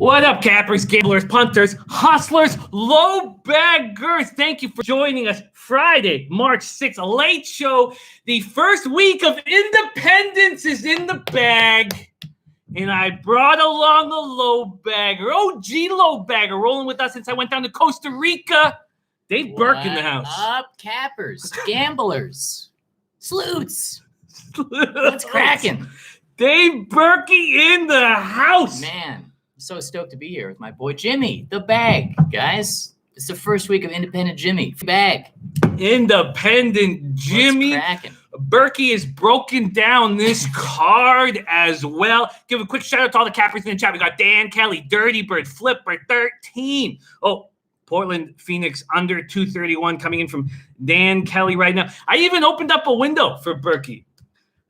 What up, cappers, gamblers, punters, hustlers, Lobaggers? Thank you for joining us Friday, March 6th, a late show. The first week of independence is in the bag. And I brought along a Lobagger, OG Lobagger, rolling with us since I went down to Costa Rica. Dave Burke in the house. What up, cappers, gamblers, sleuths? What's cracking? Dave Burke in the house. Man, so stoked to be here with my boy Jimmy, the bag, guys. It's the first week of Independent Jimmy. Bag. Independent Jimmy. What's cracking? Berkey has broken down this card as well. Give a quick shout out to all the cappers in the chat. We got Dan Kelly, Dirty Bird, Flipper 13. Oh, Portland Phoenix under 231 coming in from Dan Kelly right now. I even opened up a window for Berkey.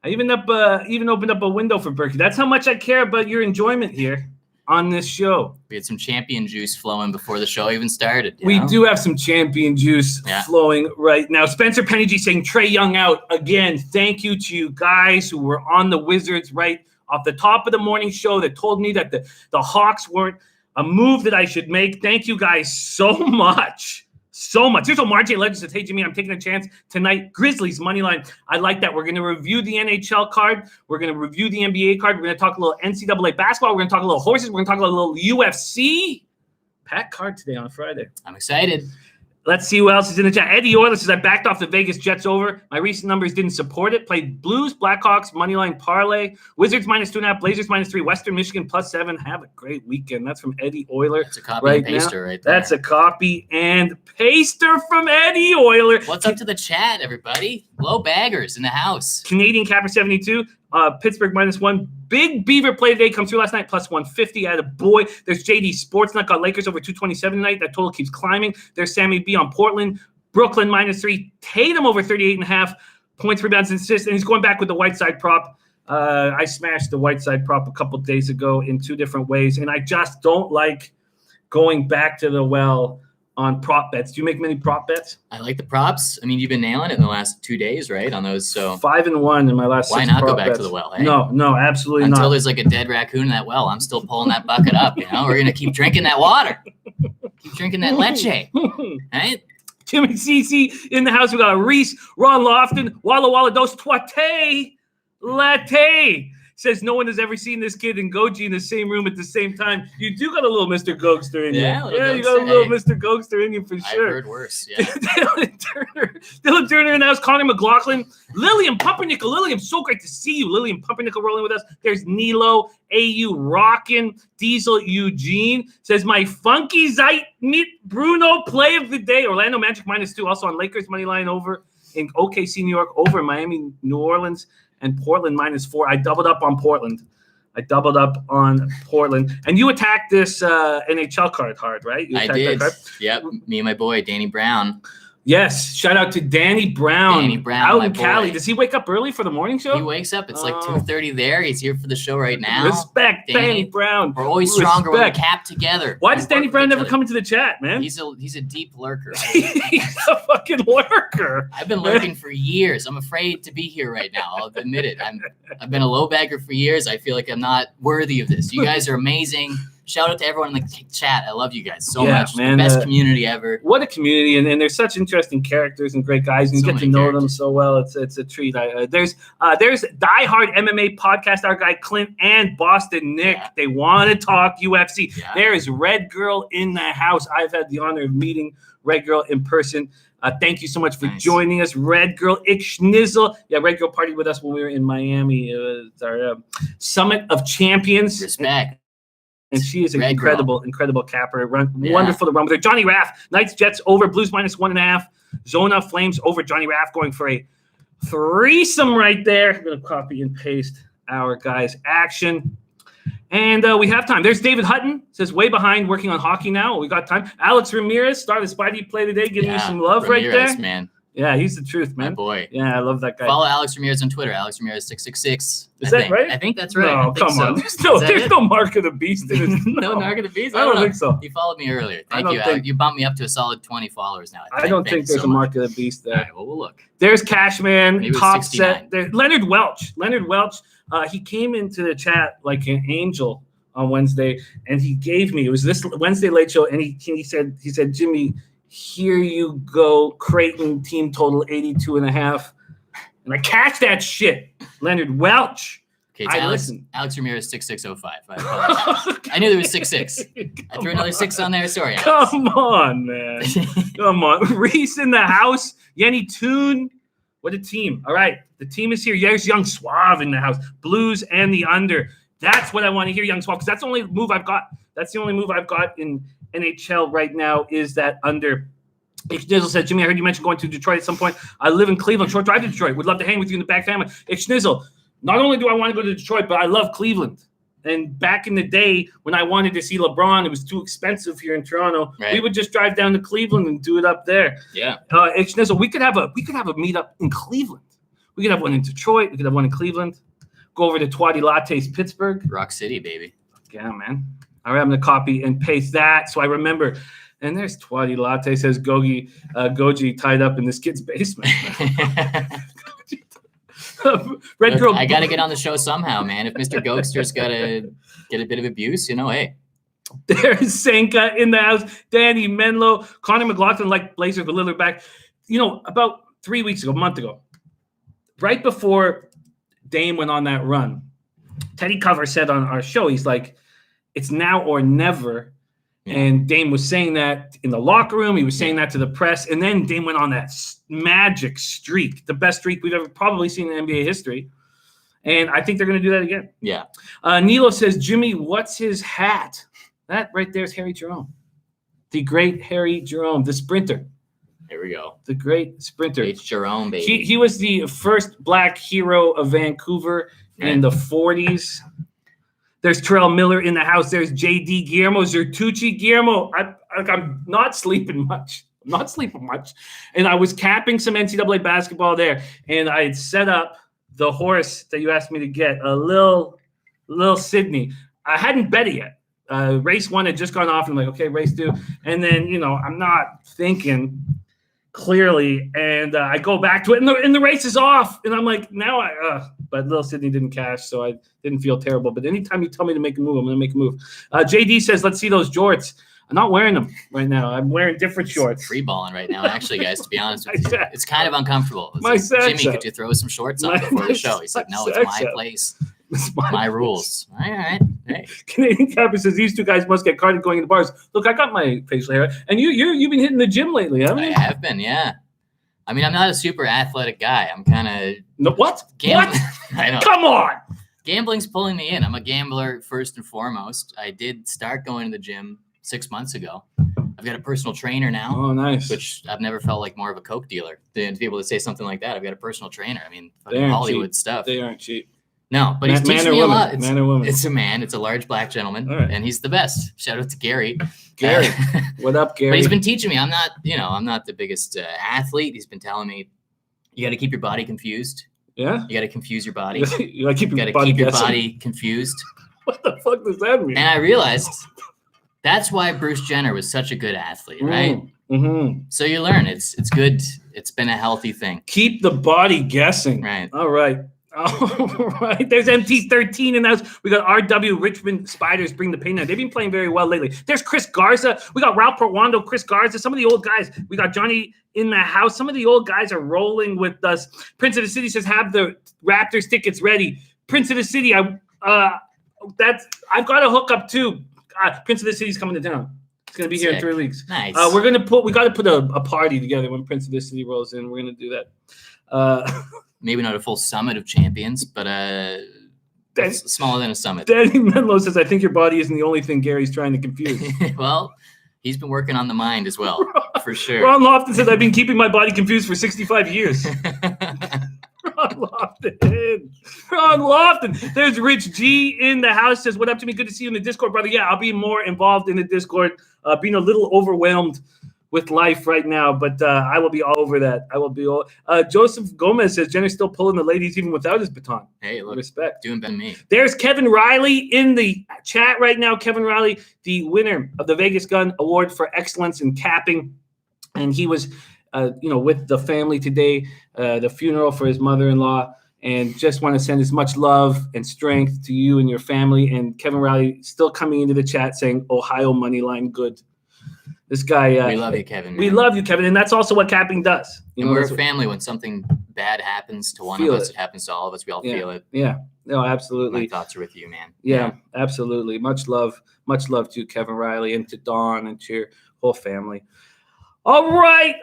Even opened up a window for Berkey. That's how much I care about your enjoyment here on this show. We had some champion juice flowing before the show even started. We do have some champion juice flowing right now. Spencer Penny G saying Trae Young out again. Thank you to you guys who were on the Wizards right off the top of the morning show that told me that the Hawks weren't a move that I should make. Thank you guys so much. So much. Here's what Marjay Legend says, hey, Jimmy, I'm taking a chance tonight. Grizzlies, money line. I like that. We're going to review the NHL card. We're going to review the NBA card. We're going to talk a little NCAA basketball. We're going to talk a little horses. We're going to talk a little UFC. Packed card today on Friday. I'm excited. Let's see who else is in the chat. Eddie Oiler says, I backed off the Vegas Jets over. My recent numbers didn't support it. Played Blues, Blackhawks, moneyline parlay. Wizards -2.5, Blazers -3, Western Michigan +7. Have a great weekend. That's from Eddie Oiler. That's a copy and paster right there. That's a copy and paster from Eddie Oiler. What's up to the chat, everybody? Lobaggers in the house. Canadian Capper 72. Pittsburgh -1. Big Beaver play today. Comes through last night, +150. At a boy. There's JD Sportsnut. Got Lakers over 227 tonight. That total keeps climbing. There's Sammy B on Portland. Brooklyn -3. Tatum over 38.5 points, rebounds, and assists. And he's going back with the Whiteside prop. I smashed the Whiteside prop a couple days ago in two different ways. And I just don't like going back to the well on prop bets. Do you make many prop bets? I like the props. I mean, you've been nailing it in the last 2 days, right? On those, so 5-1 in my last. Why 6 not prop go back bets. to the well? Hey? No, absolutely Until not. there's like a dead raccoon in that well, I'm still pulling that bucket up. You know, we're gonna keep drinking that water, keep drinking that leche, right? Jimmy CC in the house. We got Reese, Ron Lofton, Walla Walla Dos Tuate Latte. Says no one has ever seen this kid and Goji in the same room at the same time. You do got a little Mr. Gokster in you. Yeah, you got a little Mr. Gokster in you for sure. I've heard worse. Yeah. Dylan Turner in the house. Connor McLaughlin. Lillian Pumpernickel. Lillian, so great to see you. Lillian Pumpernickel rolling with us. There's Nilo. AU Rockin'. Diesel Eugene. Says my funky Zeit meet Bruno play of the day. Orlando Magic -2. Also on Lakers money line over in OKC, New York. Over Miami, New Orleans. And Portland -4. I doubled up on Portland. And you attacked this NHL card hard, right? I did. Yep. Me and my boy, Danny Brown. Yes. Shout out to Danny Brown. Danny Brown, out my in Cali. boy. Does he wake up early for the morning show? He wakes up. It's like 2:30 there. He's here for the show right now. Respect, Danny Brown. We're always stronger when we cap together. Why does Danny Brown never come into the chat, man? He's a deep lurker. He's a fucking lurker. I've been lurking for years. I'm afraid to be here right now. I'll admit it. I've been a Lobagger for years. I feel like I'm not worthy of this. You guys are amazing. Shout out to everyone in the chat. I love you guys so much. Man, the best community ever. What a community, and there's such interesting characters and great guys, and you get to know them so well. It's a treat. There's diehard MMA podcast, our guy Clint and Boston Nick. Yeah. They want to talk UFC. Yeah. There is Red Girl in the house. I've had the honor of meeting Red Girl in person. Thank you so much for joining us, Red Girl. Ich Schnizzle. Yeah, Red Girl partied with us when we were in Miami. It was our Summit of Champions. Respect. And she is an incredible capper. Wonderful to run with her. Johnny Raff, Knights, Jets over, Blues -1.5. Zona Flames over, Johnny Raff going for a threesome right there. I'm going to copy and paste our guys' action. And we have time. There's David Hutton. Says way behind, working on hockey now. We got time. Alex Ramirez started Spidey play today, giving you some love Ramirez, right there. Man. Yeah, he's the truth, man. My boy. Yeah, I love that guy. Follow Alex Ramirez on Twitter. Alex Ramirez 666. Is that right? I think that's right. No, come on. There's no Mark of the Beast in it. No Mark of the Beast? I don't think so. You followed me earlier. Thank you. You bumped me up to a solid 20 followers now. I don't think there's a Mark of the Beast there. All right, well, we'll look. There's Cashman, top 69. set. There's Leonard Welch. He came into the chat like an angel on Wednesday, and he gave me, it was this Wednesday late show, and he said, Jimmy, here you go, Creighton team total 82.5. And I catch that shit. Leonard Welch. Okay, it's Alex Ramirez 6605. I apologize. I knew there was 6'6". I threw another 6 on there. Sorry, Alex. Come on, man. Come on. Reese in the house. Yenny Toon. What a team. All right. The team is here. There's Young Suave in the house. Blues and the under. That's what I want to hear, Young Suave, because that's the only move I've got. That's the only move I've got in NHL right now is that under. Schnizzle said, Jimmy, I heard you mention going to Detroit at some point. I live in Cleveland. Short drive to Detroit. Would love to hang with you in the back family. Schnizzle, not only do I want to go to Detroit, but I love Cleveland. And back in the day when I wanted to see LeBron, it was too expensive here in Toronto. Right. We would just drive down to Cleveland and do it up there. Yeah. Schnizzle, we could have a meetup in Cleveland. We could have one in Detroit. We could have one in Cleveland. Go over to Twatty Latte's Pittsburgh. Rock City, baby. Yeah, man. All right, I'm going to copy and paste that so I remember. And there's Twatty Latte, says Goji tied up in this kid's basement. Red Girl. I got to get on the show somehow, man. If Mr. Gokster's got to get a bit of abuse, hey. There's Sanka in the house. Danny Menlo. Connor McLaughlin like Blazers with Lillard back. About 3 weeks ago, a month ago, right before Dame went on that run, Teddy Cover said on our show, he's like, it's now or never. Yeah. And Dame was saying that in the locker room. He was saying that to the press. And then Dame went on that magic streak, the best streak we've ever probably seen in NBA history. And I think they're going to do that again. Yeah. Nilo says, Jimmy, what's his hat? That right there is Harry Jerome. The great Harry Jerome, the sprinter. There we go. The great sprinter. It's Jerome, baby. He was the first black hero of Vancouver in the 40s. There's Terrell Miller in the house. There's J.D. Guillermo, Zertucci. Guillermo, I'm not sleeping much. And I was capping some NCAA basketball there. And I had set up the horse that you asked me to get, a little Sydney. I hadn't bet it yet. Race 1 had just gone off. And I'm like, okay, race 2. And then, I'm not thinking clearly. And I go back to it. And the race is off. And I'm like, but little Sydney didn't cash, so I didn't feel terrible. But anytime you tell me to make a move, I'm going to make a move. JD says, let's see those jorts. I'm not wearing them right now. I'm wearing different shorts. Free balling right now, actually, guys, to be honest with you. It's kind of uncomfortable. Jimmy, could you throw some shorts on before the show? He's like, no, it's my place. My rules. All right. Hey. Canadian Capper says, these two guys must get carded going into bars. Look, I got my facial hair. And you've been hitting the gym lately, haven't you? I have been, yeah. I mean, I'm not a super athletic guy. I'm kind of what? What? I know. Come on. Gambling's pulling me in. I'm a gambler first and foremost. I did start going to the gym 6 months ago. I've got a personal trainer now. Oh, nice. Which I've never felt like more of a Coke dealer than to be able to say something like that. I've got a personal trainer. I mean, Hollywood cheap. Stuff. They aren't cheap. No, but he's teaching me a lot. Man or woman? It's a man. It's a large black gentleman, and he's the best. Shout out to Gary. Gary, what up, Gary? But he's been teaching me. I'm not the biggest athlete. He's been telling me you got to keep your body confused. Yeah. You got to confuse your body. You got to keep your body confused. What the fuck does that mean? And I realized that's why Bruce Jenner was such a good athlete, right? Mm-hmm. So you learn it's good. It's been a healthy thing. Keep the body guessing. Right. All right. There's MT13 in the house. We got RW Richmond Spiders bring the pain now. They've been playing very well lately. There's Chris Garza. We got Ralph Portwando, Chris Garza. Some of the old guys. We got Johnny in the house. Some of the old guys are rolling with us. Prince of the City says, have the Raptors tickets ready. Prince of the City, I've got a hookup too. Prince of the City's coming to town. It's gonna be here in 3 weeks. Nice. We got to put a party together when Prince of the City rolls in. We're gonna do that. Maybe not a full summit of champions, but smaller than a summit. Danny Menlo says, I think your body isn't the only thing Gary's trying to confuse. Well, he's been working on the mind as well, for sure. Ron Lofton says, I've been keeping my body confused for 65 years. Ron Lofton. There's Rich G in the house. Says, what up to me? Good to see you in the Discord, brother. Yeah, I'll be more involved in the Discord. Being a little overwhelmed with life right now, but I will be all over that. I will be all. Joseph Gomez says Jenner's still pulling the ladies even without his baton. Hey, look, respect. Doing better than me. There's Kevin Riley in the chat right now. Kevin Riley, the winner of the Vegas Gun Award for Excellence in Capping, and he was, with the family today, the funeral for his mother-in-law, And just want to send as much love and strength to you and your family. And Kevin Riley still coming into the chat saying, Ohio money line good. This guy. We love you, Kevin. We love you, Kevin. And that's also what capping does. And we're a family. When something bad happens to one of us, it happens to all of us. We all feel it. Yeah. No, absolutely. My thoughts are with you, man. Yeah, absolutely. Much love to Kevin Riley and to Dawn and to your whole family. All right.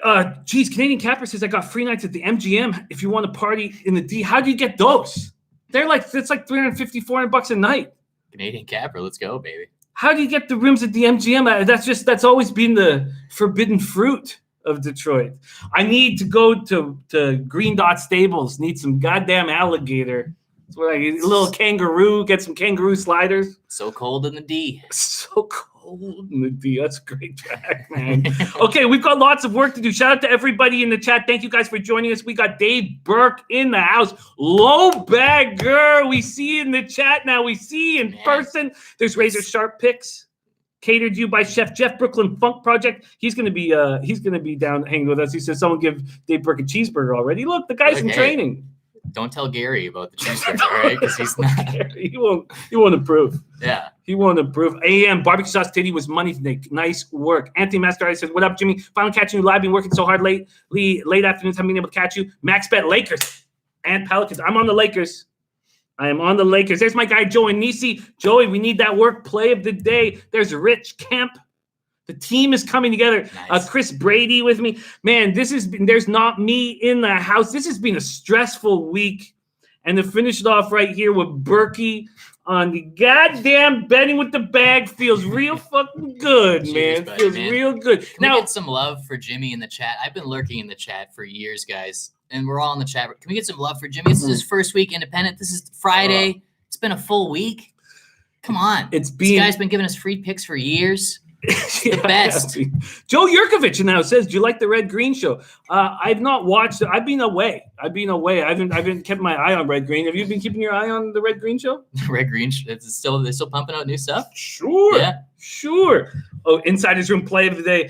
Canadian Capper says I got free nights at the MGM if you want to party in the D. How do you get those? It's like $350, $400 a night. Canadian Capper, let's go, baby. How do you get the rooms at the MGM? That's always been the forbidden fruit of Detroit. I need to go to Green Dot Stables, need some goddamn alligator. That's what I get. A little kangaroo, get some kangaroo sliders. So cold in the D. So cold in the D. That's a great track, man. Okay, we've got lots of work to do. Shout out to everybody in the chat. Thank you guys for joining us. We got Dave Burke in the house. Lobagger. We see you in the chat now. We see you in person. There's Razor Sharp Picks. Catered to you by Chef Jeff, Brooklyn Funk Project. He's gonna be down hanging with us. He says someone give Dave Burke a cheeseburger already. Look, the guy's in training. Don't tell Gary about the cheeseburger, all right? Because he's not. He won't approve. Yeah. He won't approve. AM barbecue sauce titty was money today. Nice work. Anthony Master says, "What up, Jimmy? Finally catching you live. Been working so hard late afternoons. Haven't been able to catch you. Max bet Lakers and Pelicans. I'm on the Lakers. I am on the Lakers. There's my guy Joey Nisi. Joey, we need that work play of the day. There's Rich Kemp. The team is coming together. Nice. Chris Brady with me. Man, there's not me in the house. This has been a stressful week. And to finish it off right here with Berkey on the goddamn betting with the bag feels real fucking good, man. Buddy, feels real good. Can we get some love for Jimmy in the chat? I've been lurking in the chat for years, guys. And we're all in the chat. Can we get some love for Jimmy? This is his first week independent. This is Friday. It's been a full week. Come on. This guy's been giving us free picks for years. The best. Joe Yurkovich now says, "Do you like the Red Green show?" I've not watched it. I've been away. I haven't kept my eye on Red Green. Have you been keeping your eye on the Red Green show? Red Green. They're still pumping out new stuff. Sure. Yeah. Sure. Oh, Insider's Room play of the day.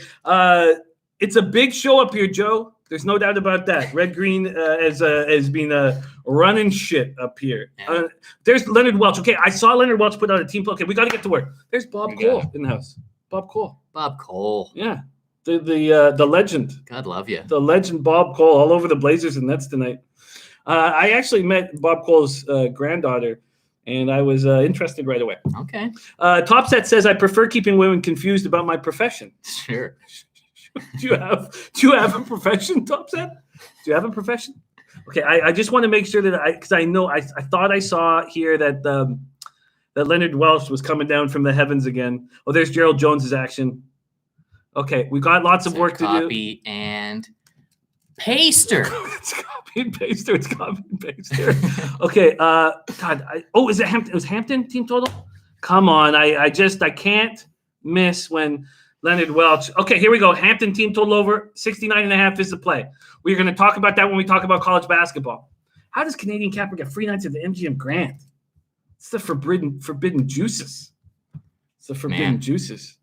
It's a big show up here, Joe. There's no doubt about that. Red Green has been running shit up here. Yeah. There's Leonard Welch. Okay, I saw Leonard Welch put out a team play. Okay, we got to get to work. There's Bob Cole in the house. Bob Cole. Yeah. The legend. God love you. The legend Bob Cole all over the Blazers and Nets tonight. I actually met Bob Cole's granddaughter, and I was interested right away. Okay. Topset says, "I prefer keeping women confused about my profession." Sure. Do you have a profession, Topset? Do you have a profession? Okay, I just want to make sure that because I know I thought I saw here that that Leonard Welch was coming down from the heavens again. Oh, there's Gerald Jones's action. Okay, we got lots of work to do. Copy and paster. It's copy and paster. It's copy and paster. Okay. God. Is it Hampton? It was Hampton team total. Come on. I can't miss when Leonard Welch. Okay, here we go. Hampton team total over 69.5 is the play. We're going to talk about that when we talk about college basketball. How does Canadian Capper get free nights at the MGM Grand? It's the forbidden juices. It's the forbidden juices.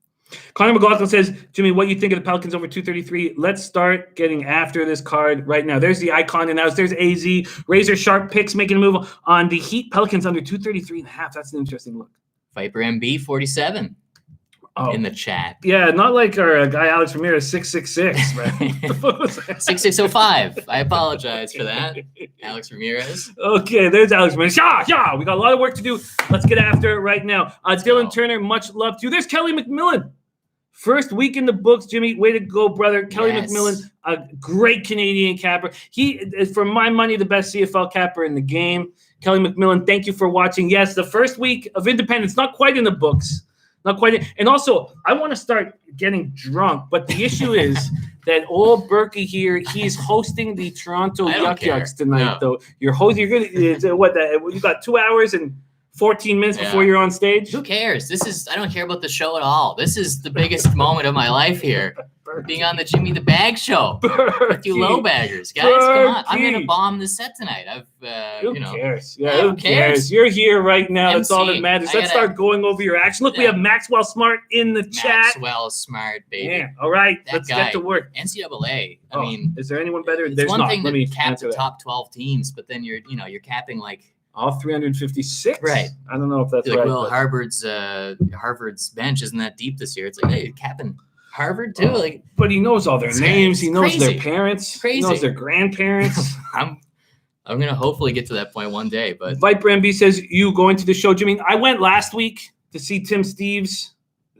Connor McLaughlin says, "Jimmy, what do you think of the Pelicans over 233? Let's start getting after this card right now." There's the icon in the house. There's AZ. Razor Sharp Picks making a move on the Heat. Pelicans under 233.5. That's an interesting look. Viper MB 47 in the chat. Yeah, not like our guy Alex Ramirez 666, right? 6605. I apologize for that, Alex Ramirez. Okay, there's Alex Ramirez. Yeah, we got a lot of work to do. Let's get after it right now. Dylan Turner, much love to you. There's Kelly McMillan. First week in the books, Jimmy. Way to go, brother. Kelly McMillan, a great Canadian capper. He is, for my money, the best CFL capper in the game. Kelly McMillan, thank you for watching. Yes, the first week of independence, not quite in the books. Not quite. And also, I want to start getting drunk, but the issue is that old Berkey here, he's hosting the Toronto Yuck Yucks tonight, though. You're hosting. You're gonna what? You got 2 hours and 14 minutes before you're on stage? Who cares? I don't care about the show at all. This is the biggest moment of my life here. Being on the Jimmy the Bag show with you Lobaggers, guys. Come on. I'm going to bomb the set tonight. Who cares? Yeah, who cares? You're here right now. That's all that matters. Let's start going over your action. Look, we have Maxwell Smart in the chat. Maxwell Smart, baby. Yeah. All right. Let's get to work. NCAA. I mean, is there anyone better? There's one thing to cap the top 12 teams, but then you're capping like all 356. Right. I don't know if that's right. Well, Harvard's bench isn't that deep this year. It's like, hey, you're capping Harvard too. Like, but he knows all their names. He knows their parents. He knows their grandparents. I'm gonna hopefully get to that point one day. But Viper MB says, you going to the show, Jimmy? I went last week to see Tim Steves,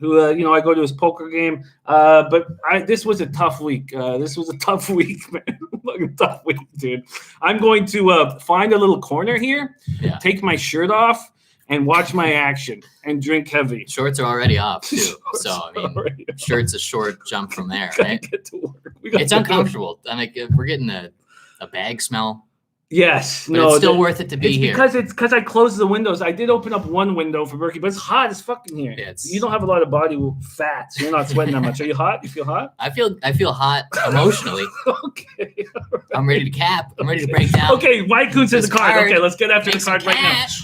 who I go to his poker game. But this was a tough week. This was a tough week, man. Fucking tough week, dude. I'm going to find a little corner here, take my shirt off, and watch my action and drink heavy. Shorts are already off too, so I mean, shirt's a short jump from there, right? Get to work. It's uncomfortable. I mean, we're getting a bag smell. Yes, but it's still worth it to be here. It's because I closed the windows. I did open up one window for Berkey, but it's hot as fucking here. Yeah, you don't have a lot of body fat, so you're not sweating that much. Are you hot? You feel hot? I feel hot emotionally. Okay. I'm ready to cap. I'm ready to break down. Okay, White Coons in the card. Okay, let's get after the card right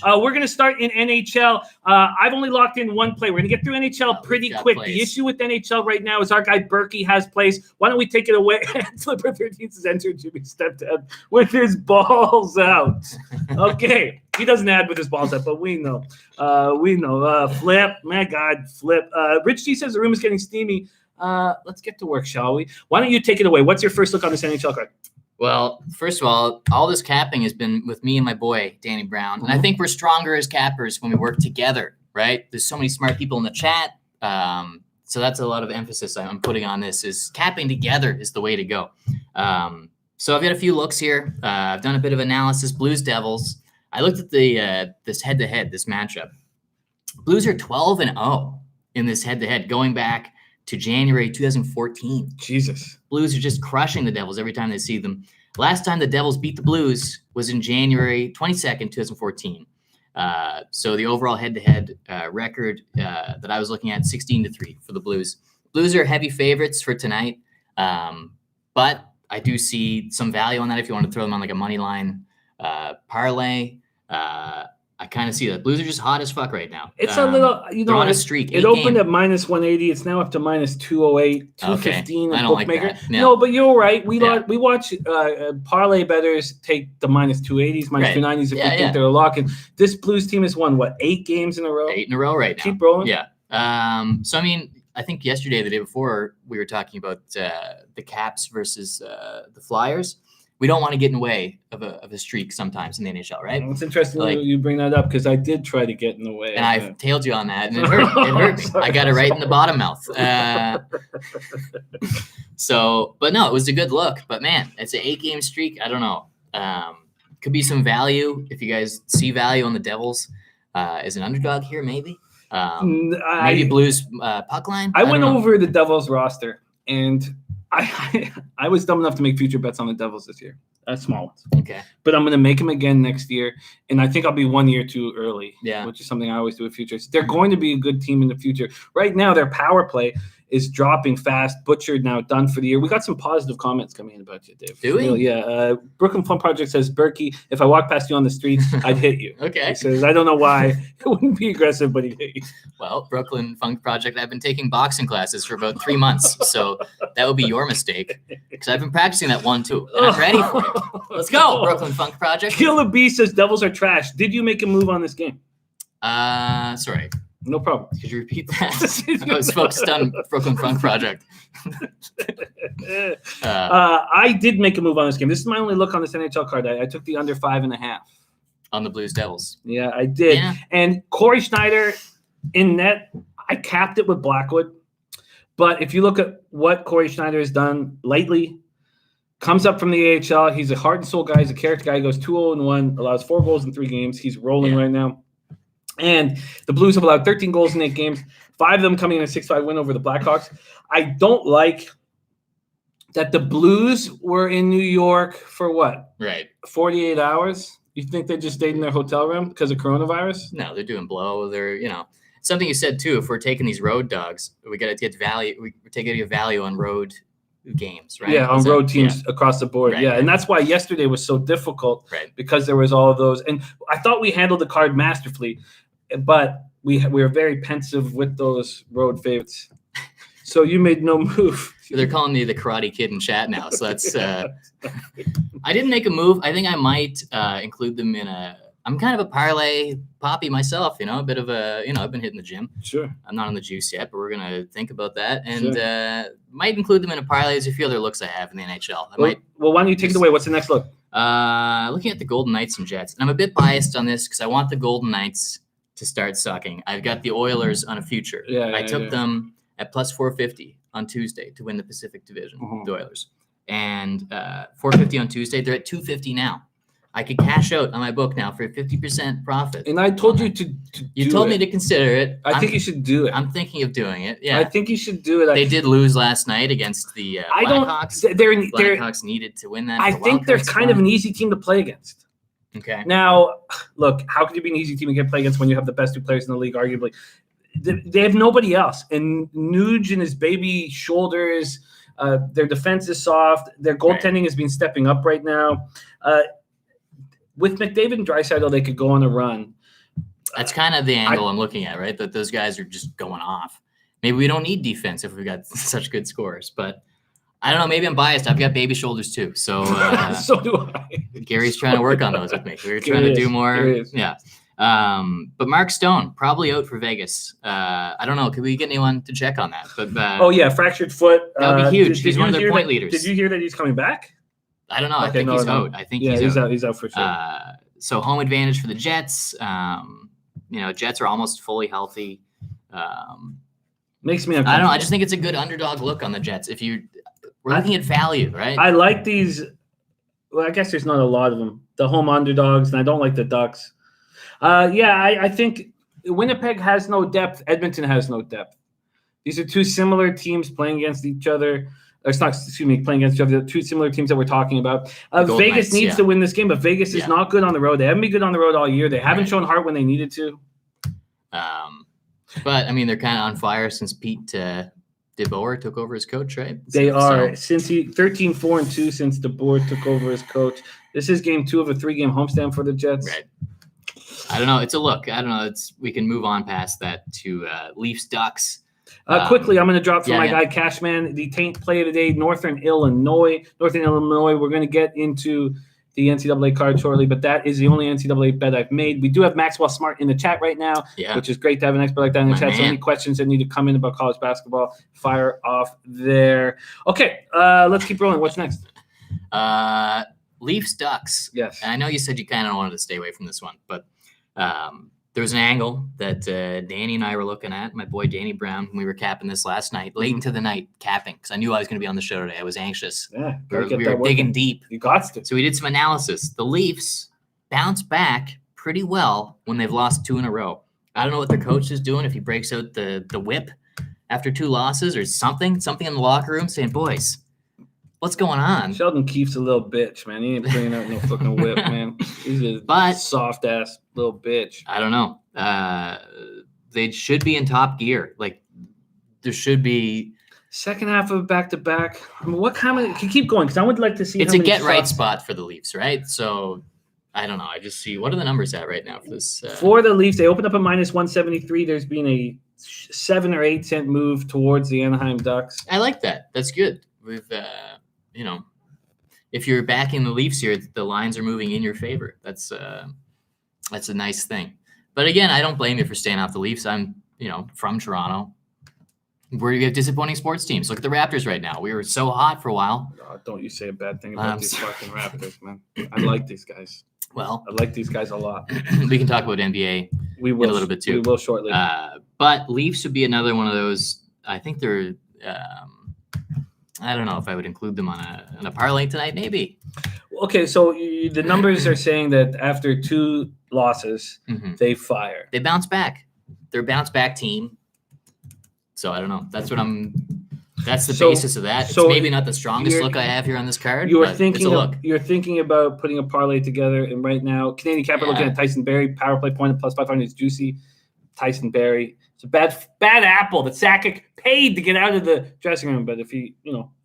now. We're gonna start in NHL. I've only locked in one play. We're gonna get through NHL pretty quick. The issue with NHL right now is our guy Berkey has plays. Why don't we take it away? Flipper 13 says enter Jimmy stepped out with his balls out. Okay, he doesn't add with his balls out, but we know. Flip, my God, Flip. Rich G says the room is getting steamy. Let's get to work, shall we? Why don't you take it away? What's your first look on this NHL card? Well, first of all this capping has been with me and my boy, Danny Brown. And I think we're stronger as cappers when we work together, right? There's so many smart people in the chat. So that's a lot of emphasis I'm putting on this is capping together is the way to go. So I've got a few looks here. I've done a bit of analysis. Blues Devils. I looked at this head-to-head, this matchup. Blues are 12-0 in this head-to-head going back to January 2014. Jesus. Blues are just crushing the Devils every time they see them. Last time the Devils beat the Blues was in January 22nd, 2014. So the overall head-to-head record that I was looking at, 16-3 for the Blues. Blues are heavy favorites for tonight, but I do see some value on that if you want to throw them on like a money line parlay. I kind of see that. Blues are just hot as fuck right now. It's a little, they're on a streak. It opened at minus 180. It's now up to minus 208, 215. Okay. I don't bookmaker. Like that. No, but you're right. We watch parlay bettors take the minus 280s, minus 290s if they think they're a lock. And this Blues team has won, 8 games in a row? 8 in a row right now. Keep rolling. Yeah. So, I mean, I think yesterday, the day before, we were talking about the Caps versus the Flyers. We don't want to get in the way of a streak sometimes in the NHL, right? It's interesting you bring that up because I did try to get in the way. And I tailed you on that, and it hurt. It hurt me. I got it right in the bottom mouth. But no, it was a good look. But man, it's an 8-game streak. I don't know. Could be some value if you guys see value on the Devils as an underdog here, maybe. Maybe Blues puck line. I went over the Devils roster, and I was dumb enough to make future bets on the Devils this year. Small ones. Okay. But I'm going to make them again next year, and I think I'll be 1 year too early, which is something I always do with futures. They're going to be a good team in the future. Right now, their power play is dropping fast. Butchered now, done for the year. We got some positive comments coming in about you, Dave. Do we? Yeah. Brooklyn Fun Project says, Berkey, if I walk past you on the street, I'd hit you. Okay. He says, I don't know why. It wouldn't be aggressive, but he'd hit you. Well, Brooklyn Funk Project, I've been taking boxing classes for about 3 months, so that would be your mistake because I've been practicing that one too, and I'm ready for it. Let's go, Brooklyn Funk Project. Killer B says Devils are trash. Did you make a move on this game? Sorry. No problem. Could you repeat that? I was focused on Brooklyn Funk Project. I did make a move on this game. This is my only look on this NHL card. I took the under 5.5. On the Blues Devils. Yeah, I did. Yeah. And Corey Schneider in net, I capped it with Blackwood. But if you look at what Corey Schneider has done lately, comes up from the AHL. He's a heart and soul guy. He's a character guy. He goes 2-0-1, allows 4 goals in 3 games. He's rolling right now. And the Blues have allowed 13 goals in 8 games, 5 of them coming in a 6-5 win over the Blackhawks. I don't like that the Blues were in New York for what? Right. 48 hours. You think they just stayed in their hotel room because of coronavirus? No, they're doing blow. They're, something you said too. If we're taking these road dogs, we got to get value. We're taking a value on road games, right? Yeah, on road teams across the board. Right, right. And that's why yesterday was so difficult, because there was all of those. And I thought we handled the card masterfully, but we were very pensive with those road favorites. So you made no move. They're calling me the Karate Kid in chat now. So that's I didn't make a move. I think I might include them in I'm kind of a parlay poppy myself, a bit of I've been hitting the gym. Sure. I'm not on the juice yet, but we're going to think about that. And might include them in a parlay. There's a few other looks I have in the NHL. Well, why don't you take it away? What's the next look? Looking at the Golden Knights and Jets. And I'm a bit biased on this because I want the Golden Knights to start sucking. I've got the Oilers on a future. I took them at plus 450 on Tuesday to win the Pacific Division, the Oilers. And 450 on Tuesday. They're at 250 now. I could cash out on my book now for a 50% profit. And I told you to You told me to consider it. I think you should do it. I'm thinking of doing it. Yeah. I think you should do it. They did lose last night against the Blackhawks. Blackhawks needed to win that. I think they're kind of an easy team to play against. Okay. Now, look, how could you be an easy team to play against when you have the best two players in the league, arguably? They have nobody else. And Nuge and his baby shoulders, their defense is soft. Their goaltending has been stepping up right now. With McDavid and Draisaitl, they could go on a run. That's kind of the angle I'm looking at, right? That those guys are just going off. Maybe we don't need defense if we've got such good scores. But I don't know. Maybe I'm biased. I've got baby shoulders too. So so do I. Gary's trying to work on those with me. We're trying to do more. Yeah. But Mark Stone probably out for Vegas. I don't know. Could we get anyone to check on that? But fractured foot. That would be huge. He's one of their point leaders. Did you hear that he's coming back? I don't know. I think he's out. I think he's out. He's out for sure. So home advantage for the Jets. Jets are almost fully healthy. Makes me uncomfortable. I don't know. I just think it's a good underdog look on the Jets. We're looking at value, right? I like these. Well, I guess there's not a lot of them. The home underdogs, and I don't like the Ducks. I think Winnipeg has no depth. Edmonton has no depth. These are two similar teams playing against each other. Playing against each other. Two similar teams that we're talking about. Vegas needs to win this game, but Vegas is not good on the road. They haven't been good on the road all year. They haven't shown heart when they needed to. But, I mean, they're kind of on fire since Pete DeBoer took over as coach, right? They are. Since 13-4-2 since DeBoer took over as coach. This is game 2 of a 3-game homestand for the Jets. Right. I don't know. It's a look. I don't know. We can move on past that to Leafs Ducks. Quickly, I'm going to drop for my guy Cashman. The taint play of the day, Northern Illinois. We're going to get into the NCAA card shortly, but that is the only NCAA bet I've made. We do have Maxwell Smart in the chat right now, which is great to have an expert like that in the chat. So any questions that need to come in about college basketball, fire off there. Okay, let's keep rolling. What's next? Leafs Ducks. Yes. And I know you said you kind of wanted to stay away from this one, but there was an angle that Danny and I were looking at, my boy Danny Brown, when we were capping this last night, late into the night capping, because I knew I was going to be on the show today. I was anxious. Yeah, we were digging deep. You got to. So we did some analysis. The Leafs bounce back pretty well when they've lost 2 in a row. I don't know what their coach is doing, if he breaks out the whip after 2 losses or something in the locker room saying, boys, what's going on? Sheldon Keefe's a little bitch, man. He ain't bringing out no fucking whip, man. He's a soft-ass little bitch. I don't know. They should be in top gear. Like, there should be... Second half of back-to-back. I mean, what kind of... Can keep going, because I would like to see... It's a get-right spot for the Leafs, right? So, I don't know. I just see... What are the numbers at right now for this? For the Leafs, they opened up a minus 173. There's been a 7 or 8 cent move towards the Anaheim Ducks. I like that. That's good. We've... if you're backing the Leafs here, the lines are moving in your favor. That's a nice thing. But again, I don't blame you for staying off the Leafs. I'm, from Toronto, where you have disappointing sports teams. Look at the Raptors right now. We were so hot for a while. Don't you say a bad thing about these fucking Raptors, man. I like these guys. Well, I like these guys a lot. We can talk about NBA in a little bit too. We will shortly. But Leafs would be another one of those. I think they're. I don't know if I would include them on a parlay tonight. Maybe. Okay, so the numbers are saying that after 2 losses, they fire. They bounce back. They're a bounce back team. So I don't know. That's what I'm That's the basis of that. It's maybe not the strongest look I have here on this card. You're thinking about putting a parlay together, and right now, Canadian Capital looking at Tyson Barrie, power play point at plus 500 is juicy. Tyson Barrie. It's a bad apple that Sakic paid to get out of the dressing room, but if you're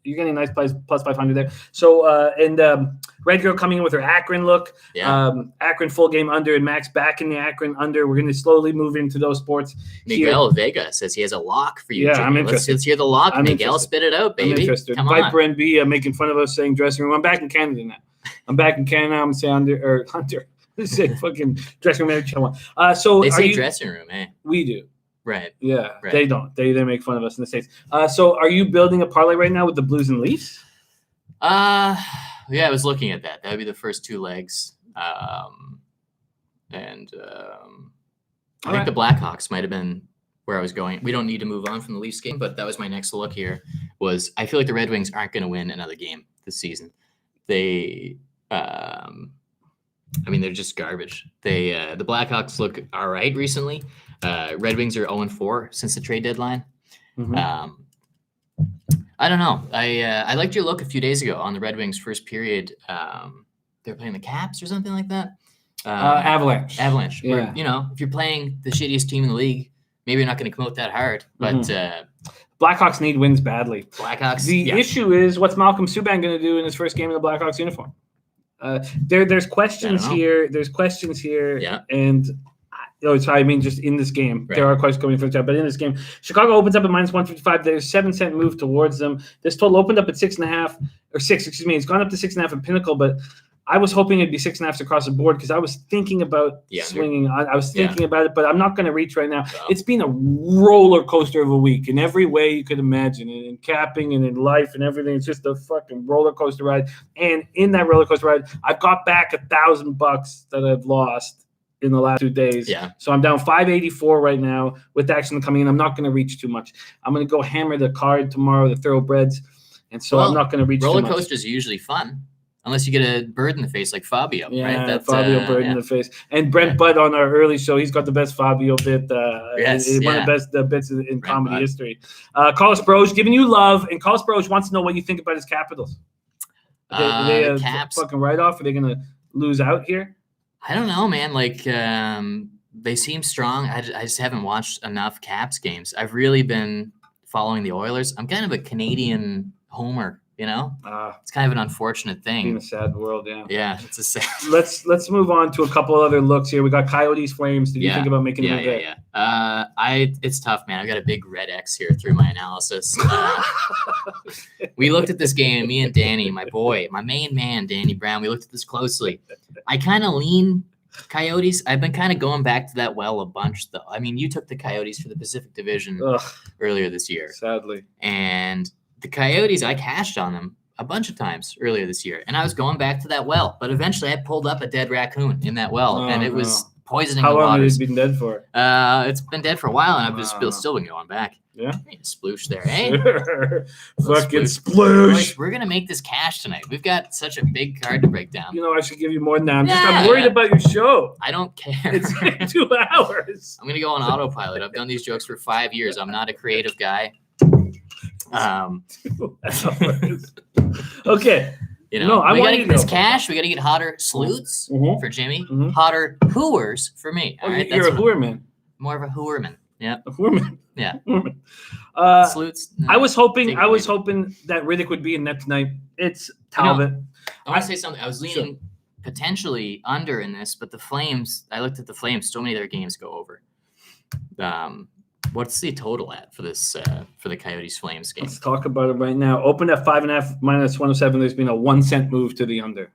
getting a nice plus 500 there. So Red Girl coming in with her Akron look. Yeah. Akron full game under and Max back in the Akron under. We're going to slowly move into those sports. Miguel Vega says he has a lock for you. Yeah, Jimmy. I'm interested. Let's hear the lock. Miguel, spit it out, baby. I'm interested. Come Viper NB making fun of us saying dressing room. I'm back in Canada now. I'm going to say under. Let's say fucking dressing room. So they say dressing room, eh? We do. Right. Yeah, right. They don't. They make fun of us in the States. So are you building a parlay right now with the Blues and Leafs? Yeah, I was looking at that. That would be the first two legs. I think the Blackhawks might have been where I was going. We don't need to move on from the Leafs game, but that was my next look here. I feel like the Red Wings aren't going to win another game this season. They're just garbage. The Blackhawks look all right recently. Red Wings are 0-4 since the trade deadline. Mm-hmm. I don't know. I liked your look a few days ago on the Red Wings first period. They were playing the Caps or something like that. Avalanche. Yeah. Where, if you're playing the shittiest team in the league, maybe you're not going to come out that hard. But Blackhawks need wins badly. The issue is, what's Malcolm Subban going to do in his first game in the Blackhawks uniform? There's questions here. Yeah. And just in this game, right. There are questions coming for the job. But in this game, Chicago opens up at minus 155. There's 7-cent move towards them. This total opened up at 6.5 or 6. Excuse me. It's gone up to 6.5 at Pinnacle, but I was hoping it'd be 6.5 across the board because I was thinking about swinging. I was thinking about it, but I'm not going to reach right now. No. It's been a roller coaster of a week in every way you could imagine, in capping and in life and everything. It's just a fucking roller coaster ride. And in that roller coaster ride, I've got back $1,000 that I've lost in the last 2 days. Yeah. So I'm down 584 right now with action coming in. I'm not going to reach too much. I'm going to go hammer the card tomorrow, the thoroughbreds. And so I'm not going to reach too much. Roller coasters are usually fun. Unless you get a bird in the face like Fabio, right? That's, Fabio bird in the face. And Brent Budd on our early show, he's got the best Fabio bit. One of the best bits in comedy history. Carlos Broge giving you love, and Carlos Broge wants to know what you think about his Capitals. Are they Caps fucking write-off? Are they going to lose out here? I don't know, man. They seem strong. I just haven't watched enough Caps games. I've really been following the Oilers. I'm kind of a Canadian homer. It's kind of an unfortunate thing. In a sad world, yeah. Yeah, it's a sad. Let's move on to a couple other looks here. We got Coyotes, Flames. Did you think about making it? Yeah. It's tough, man. I've got a big red X here through my analysis. We looked at this game, me and Danny, my main man, Danny Brown. We looked at this closely. I kind of lean Coyotes. I've been kind of going back to that well a bunch, though. I mean, you took the Coyotes for the Pacific Division earlier this year. Sadly. And the Coyotes, I cashed on them a bunch of times earlier this year, and I was going back to that well. But eventually I pulled up a dead raccoon in that well, and it was poisoning the waters. How long has it been dead for? It's been dead for a while, and I've just still been going back. Yeah? Sploosh there, eh? Fucking sploosh. We're going to make this cash tonight. We've got such a big card to break down. I should give you more than that. I'm worried about your show. I don't care. It's 2 hours. I'm going to go on autopilot. I've done these jokes for 5 years. I'm not a creative guy. 2 hours. Okay. We got to get this cash. We got to get hotter sleuths for Jimmy, hotter hooers for me. All right, you're a hooer man. More of a hooer man. Yeah. A hooer man. Yeah. Sleuths. I was hoping that Riddick would be in net tonight. It's Talbot. I want to say something. I was leaning potentially under in this, but the Flames. I looked at the Flames. So many of their games go over. What's the total at for this for the Coyotes Flames game? Let's talk about it right now. Opened at 5.5 minus 107. There's been a 1 cent move to the under.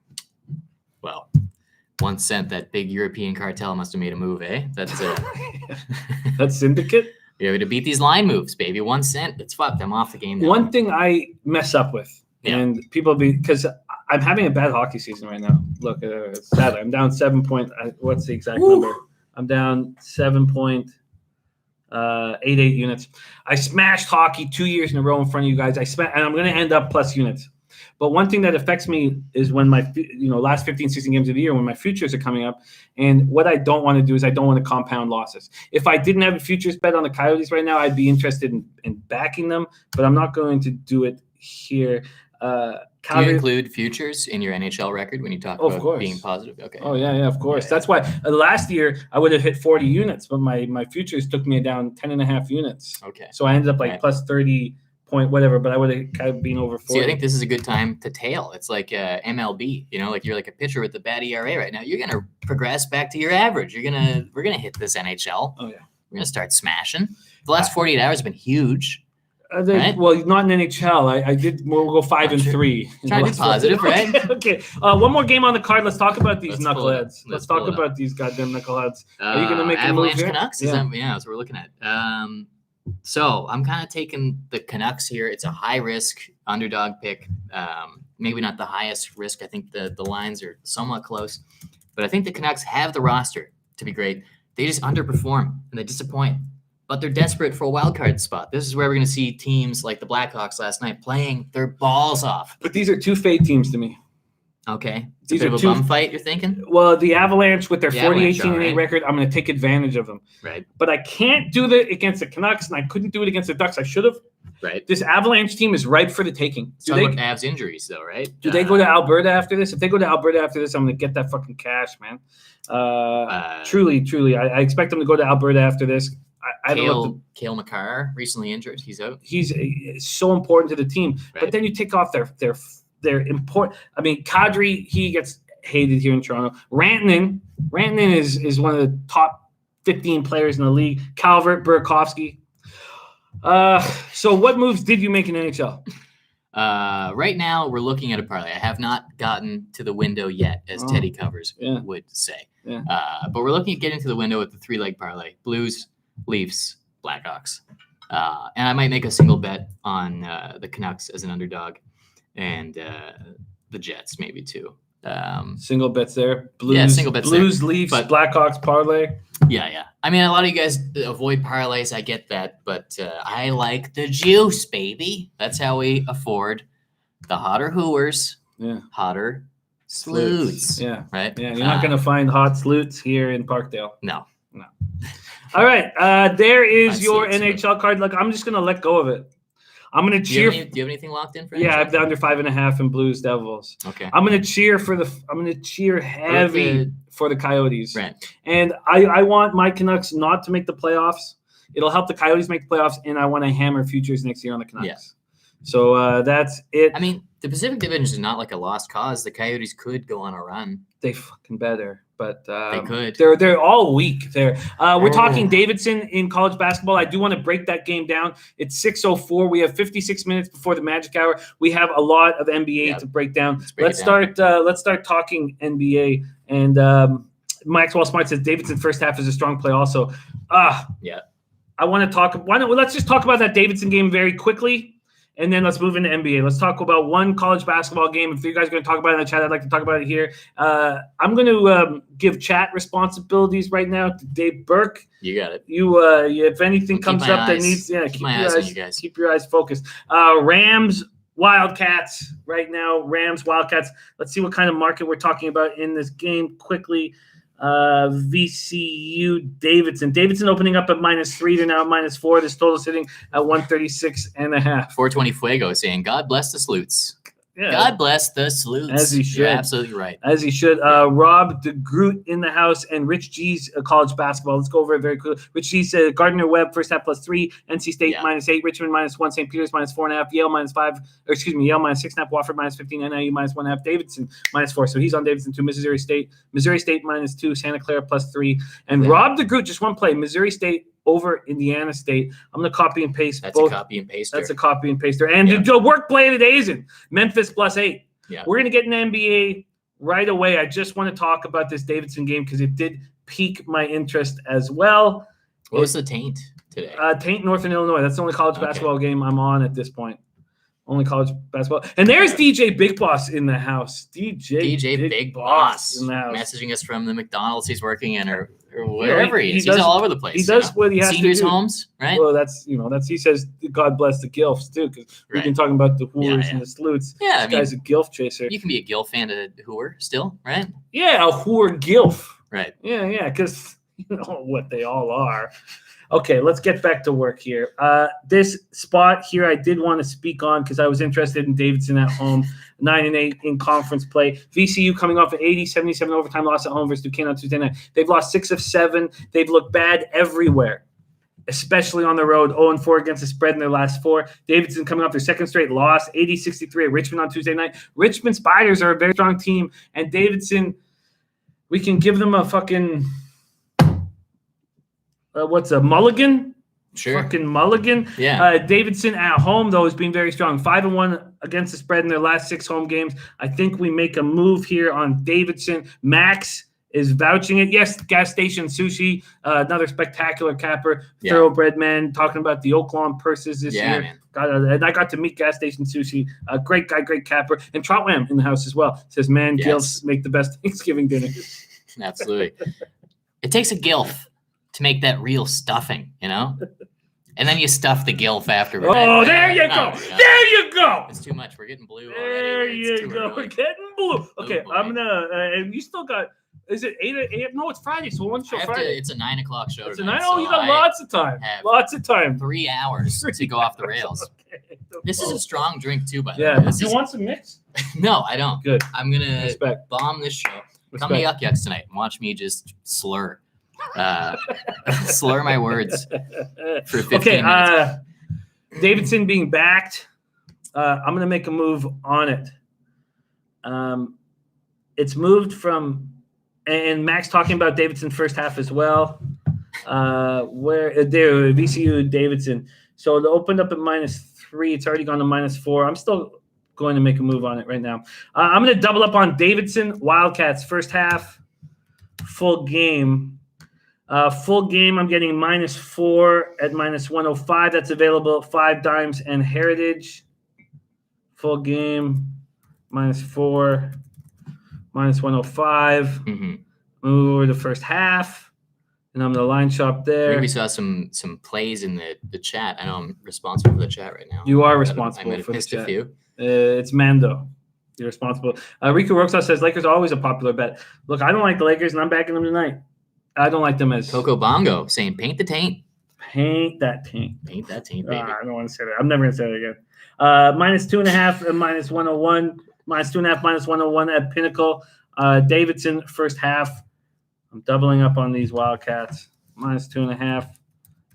Well, 1 cent. That big European cartel must have made a move, eh? That's that's syndicate. Yeah, to beat these line moves, baby. 1 cent. It's fucked. I'm off the game now. One thing I mess up with, and people because I'm having a bad hockey season right now. Look, sadly, I'm down 7 point. What's the exact number? I'm down 7.88 units. I smashed hockey 2 years in a row in front of you guys. And I'm going to end up plus units. But one thing that affects me is when my last 15, 16 games of the year, when my futures are coming up. And what I don't want to do is I don't want to compound losses. If I didn't have a futures bet on the Coyotes right now, I'd be interested in backing them, but I'm not going to do it here. Do you include futures in your NHL record when you talk about being positive? Okay. Oh, yeah, of course. That's why last year I would have hit 40 units, but my futures took me down 10.5 units. Okay. So I ended up plus 30 point whatever, but I would have kind of been over 40. See, I think this is a good time to tail. It's like MLB, like you're like a pitcher with the bad ERA right now. You're going to progress back to your average. We're going to hit this NHL. Oh, yeah. We're going to start smashing. The last 48 hours have been huge. Right? Well, not in NHL. I did. We'll go 5-3. Try to be positive, right? Okay. One more game on the card. Let's talk about these knuckleheads. Let's talk about these goddamn knuckleheads. Are you going to make a move here? Canucks? Yeah, that's what we're looking at. So I'm kind of taking the Canucks here. It's a high risk underdog pick. Maybe not the highest risk. I think the lines are somewhat close, but I think the Canucks have the roster to be great. They just underperform and they disappoint. But they're desperate for a wild card spot. This is where we're going to see teams like the Blackhawks last night playing their balls off. But these are two fade teams to me. Okay. It's a bit of a bum fight, you're thinking? Well, the Avalanche with their 40-18 record, I'm going to take advantage of them. Right. But I can't do that against the Canucks, and I couldn't do it against the Ducks. I should have. Right. This Avalanche team is ripe for the taking. Talk about Avs injuries, though, right? Do they go to Alberta after this? If they go to Alberta after this, I'm going to get that fucking cash, man. Truly. I expect them to go to Alberta after this. Cale Makar recently injured. He's out. He's so important to the team. Right. But then you take off their important. I mean, Kadri, he gets hated here in Toronto. Rantanen is one of the top 15 players in the league. Calvert, Burakovsky. So what moves did you make in NHL? Right now, we're looking at a parlay. I have not gotten to the window yet, as Teddy Covers would say. Yeah. But we're looking at getting to the window with the 3-leg parlay. Blues, Leafs, Blackhawks. And I might make a single bet on the Canucks as an underdog and the Jets maybe too. Single bets there. Blues, single bets Blues, there. Leafs, Blackhawks parlay. Yeah. I mean, a lot of you guys avoid parlays. I get that. But I like the juice, baby. That's how we afford the hotter hooers, hotter sleuths. Yeah. Right? Yeah, you're not going to find hot sleuths here in Parkdale. No. All right. There is your sleuths, NHL card. Look, I'm just going to let go of it. I'm going to cheer. Do you have anything locked in for I have the under 5.5 in Blues Devils. Okay. I'm going to cheer heavy for the Coyotes. Right. And I want my Canucks not to make the playoffs. It'll help the Coyotes make the playoffs, and I want to hammer futures next year on the Canucks. Yeah. So that's it. I mean, the Pacific Division is not like a lost cause. The Coyotes could go on a run. They fucking better. But they could. They're all weak there. We're talking Davidson in college basketball. I do want to break that game down. It's 6:04. We have 56 minutes before the magic hour. We have a lot of NBA to break down. Let's start talking NBA. And Maxwell Smart says Davidson first half is a strong play also. I want to talk. Let's just talk about that Davidson game very quickly. And then let's move into NBA. Let's talk about one college basketball game. If you guys are going to talk about it in the chat, I'd like to talk about it here. I'm going to give chat responsibilities right now to Dave Burke. You got it. If anything comes up that needs, keep your eyes focused. Rams, Wildcats right now. Rams, Wildcats. Let's see what kind of market we're talking about in this game quickly. VCU Davidson opening up at -3 to now at -4. This total sitting at 136.5. 420 Fuego saying, God bless the sleuths. Yeah. God bless the sleuths. As he should. You're absolutely right. As he should. Rob DeGroot in the house and Rich G's college basketball. Let's go over it very quickly. Rich G said Gardner Webb first half +3, NC State -8, Richmond -1, St. Peter's -4.5, Yale Yale -6.5, Wofford -15, NIU -1.5, Davidson -4. So he's on Davidson too. Missouri State -2, Santa Clara +3. And Rob DeGroot, just one play, Missouri State over Indiana State. I'm going to copy and paste That's both. a copy and paster. That's a copy and paster. And the work play of the day isn't. Memphis +8. Yeah. We're going to get an NBA right away. I just want to talk about this Davidson game because it did pique my interest as well. What was the taint today? Taint, Northern Illinois. That's the only college basketball game I'm on at this point. Only college basketball. And there's DJ Big Boss in the house. DJ Big Boss in the house. Messaging us from the McDonald's he's working in or wherever he is. He's all over the place. He does what he has Seniors' to do. homes, right? Well, that's he says God bless the gilfs too, because we've been talking about the whores and the sleuths. Yeah, this guy's a gilf chaser. You can be a gilf and a whore still, right? Yeah, a whore gilf. Right. Yeah, because you know what they all are. Okay, let's get back to work here. This spot here I did want to speak on because I was interested in Davidson at home, 9-8 in conference play. VCU coming off an 80-77 overtime loss at home versus Duquesne on Tuesday night. They've lost 6 of 7. They've looked bad everywhere, especially on the road, 0-4 against the spread in their last 4. Davidson coming off their second straight loss, 80-63 at Richmond on Tuesday night. Richmond Spiders are a very strong team, and Davidson, we can give them a fucking – what's a mulligan? Sure. Fucking mulligan. Yeah. Davidson at home, though, has been very strong. 5-1 against the spread in their last 6 home games. I think we make a move here on Davidson. Max is vouching it. Yes, gas station sushi, another spectacular capper. Yeah. Thoroughbred man, talking about the Oaklawn purses this year. Man. And I got to meet gas station sushi. Great guy, great capper. And Troutwham in the house as well. Says, man, gilfs make the best Thanksgiving dinner. Absolutely. It takes a gilf to make that real stuffing, you know? And then you stuff the gilf afterwards. Oh, there you go. There you go. It's too much. We're getting blue already. There you go. Early. We're getting blue. Okay, I'm going to, and you still got, is it 8 a.m.? No, it's Friday, so one show Friday. It's a 9 o'clock show. It's tonight. You got lots of time. Lots of time. 3 hours to go off the rails. Okay. This is a strong drink, too, by the way. Do you want some mix? No, I don't. Good. I'm going to bomb this show. Come to Yuck Yucks tonight and watch me just slur my words for 15 minutes. Davidson being backed. I'm going to make a move on it. It's moved from, and Max talking about Davidson first half as well. Where there VCU Davidson. So it opened up at -3. It's already gone to -4. I'm still going to make a move on it right now. I'm going to double up on Davidson Wildcats first half, full game. Full game, I'm getting -4 at -105. That's available at 5 Dimes and Heritage. Full game, -4, -105. Mm-hmm. Move over to first half, and I'm the line shop there. Maybe we saw some plays in the chat. I know I'm responsible for the chat right now. You are responsible for the chat. A few. It's Mando. You're responsible. Riku Roxa says Lakers are always a popular bet. Look, I don't like the Lakers, and I'm backing them tonight. I don't like them as Coco Bongo saying paint the taint. Paint that taint. Paint that taint, baby. I don't want to say that. I'm never going to say it again. -2.5 and -101. -2.5, -101 at Pinnacle. Davidson first half. I'm doubling up on these Wildcats. -2.5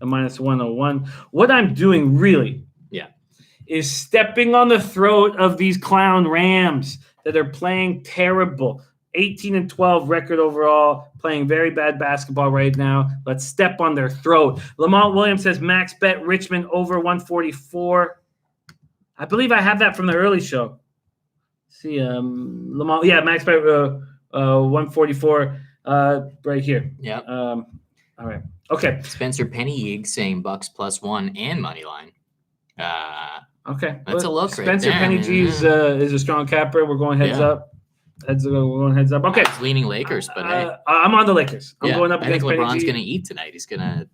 and -101. What I'm doing really is stepping on the throat of these clown Rams that are playing terrible. 18-12 record overall, playing very bad basketball right now. Let's step on their throat. Lamont Williams says max bet Richmond over 144. I believe I have that from the early show. See, Lamont, max bet 144 right here. Yeah. All right. Okay. Spencer Pennyig saying Bucks +1 and money line. Okay. That's a look Spencer right there. Penny G is a strong capper. We're going heads up. We're going heads up. Okay. Leaning Lakers, but hey. I'm on the Lakers. I'm going up I think against LeBron's going to eat tonight. He's going to,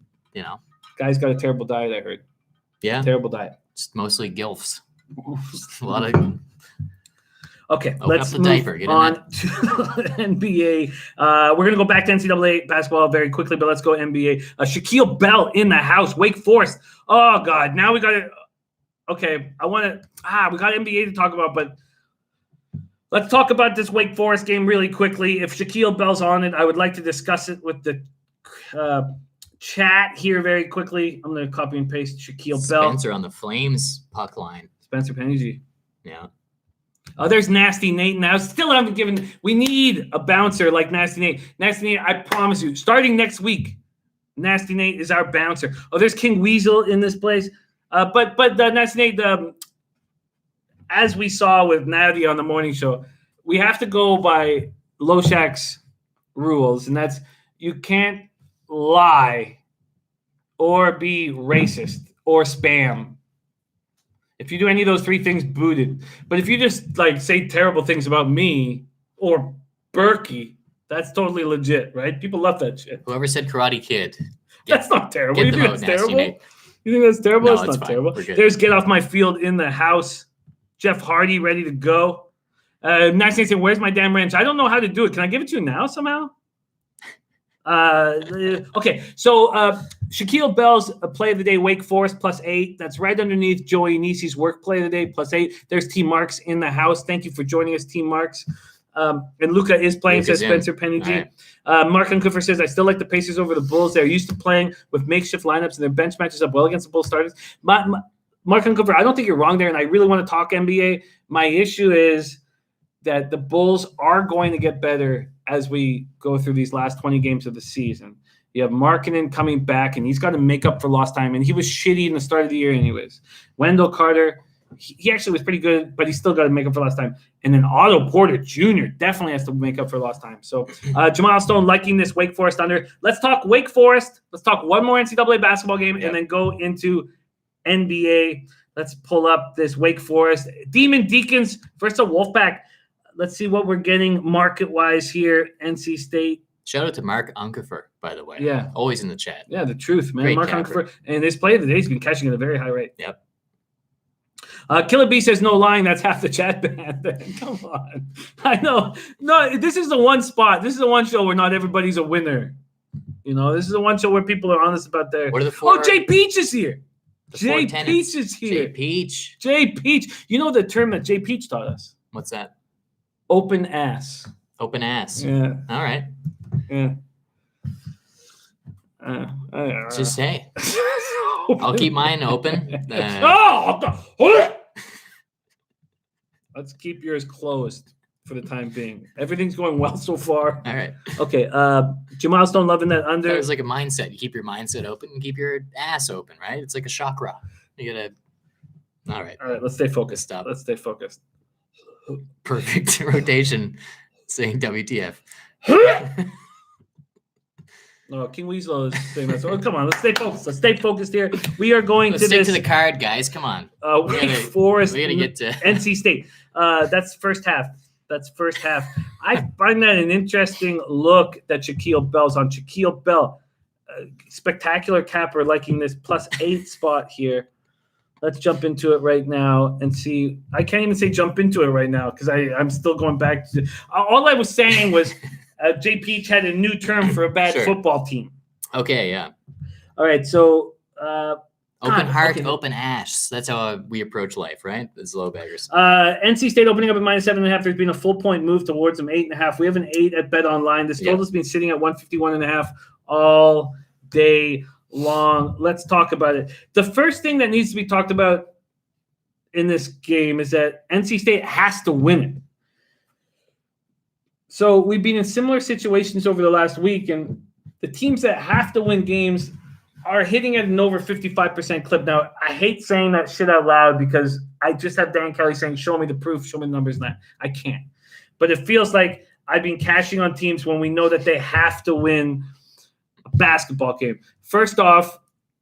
Guy's got a terrible diet, I heard. Yeah. Terrible diet. Just mostly gilfs. A lot of. Okay, Open let's up the move diaper. Get on to NBA. We're going to go back to NCAA basketball very quickly, but let's go NBA. Shaquille Bell in the house. Wake Forest. Oh, God. Now we got to – okay, we got NBA to talk about, but let's talk about this Wake Forest game really quickly. If Shaquille Bell's on it, I would like to discuss it with the chat here very quickly. I'm going to copy and paste Shaquille Bell. Spencer on the Flames puck line. Spencer Penny. Yeah. Oh, there's Nasty Nate now. Still haven't given. We need a bouncer like Nasty Nate. Nasty Nate, I promise you, starting next week, Nasty Nate is our bouncer. Oh, there's King Weasel in this place. But Nasty Nate, as we saw with Natty on the morning show, we have to go by Loshak's rules, and that's you can't lie or be racist or spam. If you do any of those three things, booted. But if you just like say terrible things about me or Berkey, that's totally legit, right? People love that shit. Whoever said Karate Kid. That's not terrible. You think that's terrible? Nate. You think that's terrible? No, that's not fine. terrible. There's Get Off My Field in the house. Jeff Hardy ready to go. Nice thing saying, where's my damn wrench? I don't know how to do it. Can I give it to you now somehow? Okay, so Shaquille Bell's play of the day, Wake Forest +8. That's right underneath Joey Nisi's work play of the day +8. There's Team Marks in the house. Thank you for joining us, Team Marks. And Luca is playing, says Spencer Penny. Right. Mark Uncliffer says, I still like the Pacers over the Bulls. They're used to playing with makeshift lineups, and their bench matches up well against the Bulls starters. Mark Uncliffer, I don't think you're wrong there, and I really want to talk NBA. My issue is that the Bulls are going to get better as we go through these last 20 games of the season. You have Markkanen coming back, and he's got to make up for lost time, and he was shitty in the start of the year anyways. Wendell Carter, he actually was pretty good, but he's still got to make up for lost time. And then Otto Porter Jr. definitely has to make up for lost time. So Jamal Stone liking this Wake Forest under. Let's talk Wake Forest. Let's talk one more NCAA basketball game and then go into NBA. Let's pull up this Wake Forest. Demon Deacons versus Wolfpack. Let's see what we're getting market-wise here. NC State. Shout out to Mark Uncliffer, by the way. Yeah. Always in the chat. Yeah, the truth, man. Great Mark Uncliffer. And this play of the day, he's been catching at a very high rate. Yep. Killer B says, no lying, that's half the chat band. Come on. I know. No, this is the one spot. This is the one show where not everybody's a winner. You know, this is the one show where people are honest about their. What are the four? Oh, Jay Peach is here. Jay Peach is here. Jay Peach. Jay Peach. You know the term that Jay Peach taught us? What's that? Open ass. Open ass. Yeah. All right. Yeah. Just say. I'll keep mine open. Let's keep yours closed for the time being. Everything's going well so far. All right. Okay. Jamal Stone loving that under. That was like a mindset. You keep your mindset open and keep your ass open, right? It's like a chakra. You gotta. All right. All right. Let's stay focused. Stop. Let's stay focused. Perfect rotation. Saying WTF. No, King Weasel is saying that. So, come on, let's stay focused. Let's stay focused here. We are going Let's stick to the card, guys. Come on. Wake Forest. We gotta get to NC State. That's first half. I find that an interesting look that Shaquille Bell's on. Shaquille Bell, spectacular capper, liking this +8 spot here. Let's jump into it right now and see. I can't even say jump into it right now because I'm still going back to. All I was saying was Jay Peach had a new term for a bad football team. Okay, yeah. All right, so open heart, open ass. That's how we approach life, right? As Lobaggers. NC State opening up at -7.5. There's been a full point move towards them, 8.5. We have an 8 at Bet Online. This total's been sitting at 151.5 all day long. Let's talk about it. The first thing that needs to be talked about in this game is that NC State has to win it. So we've been in similar situations over the last week, and the teams that have to win games are hitting at an over 55% clip. Now, I hate saying that shit out loud because I just have Dan Kelly saying, show me the proof, show me the numbers. Now I can't. But it feels like I've been cashing on teams when we know that they have to win a basketball game. First off,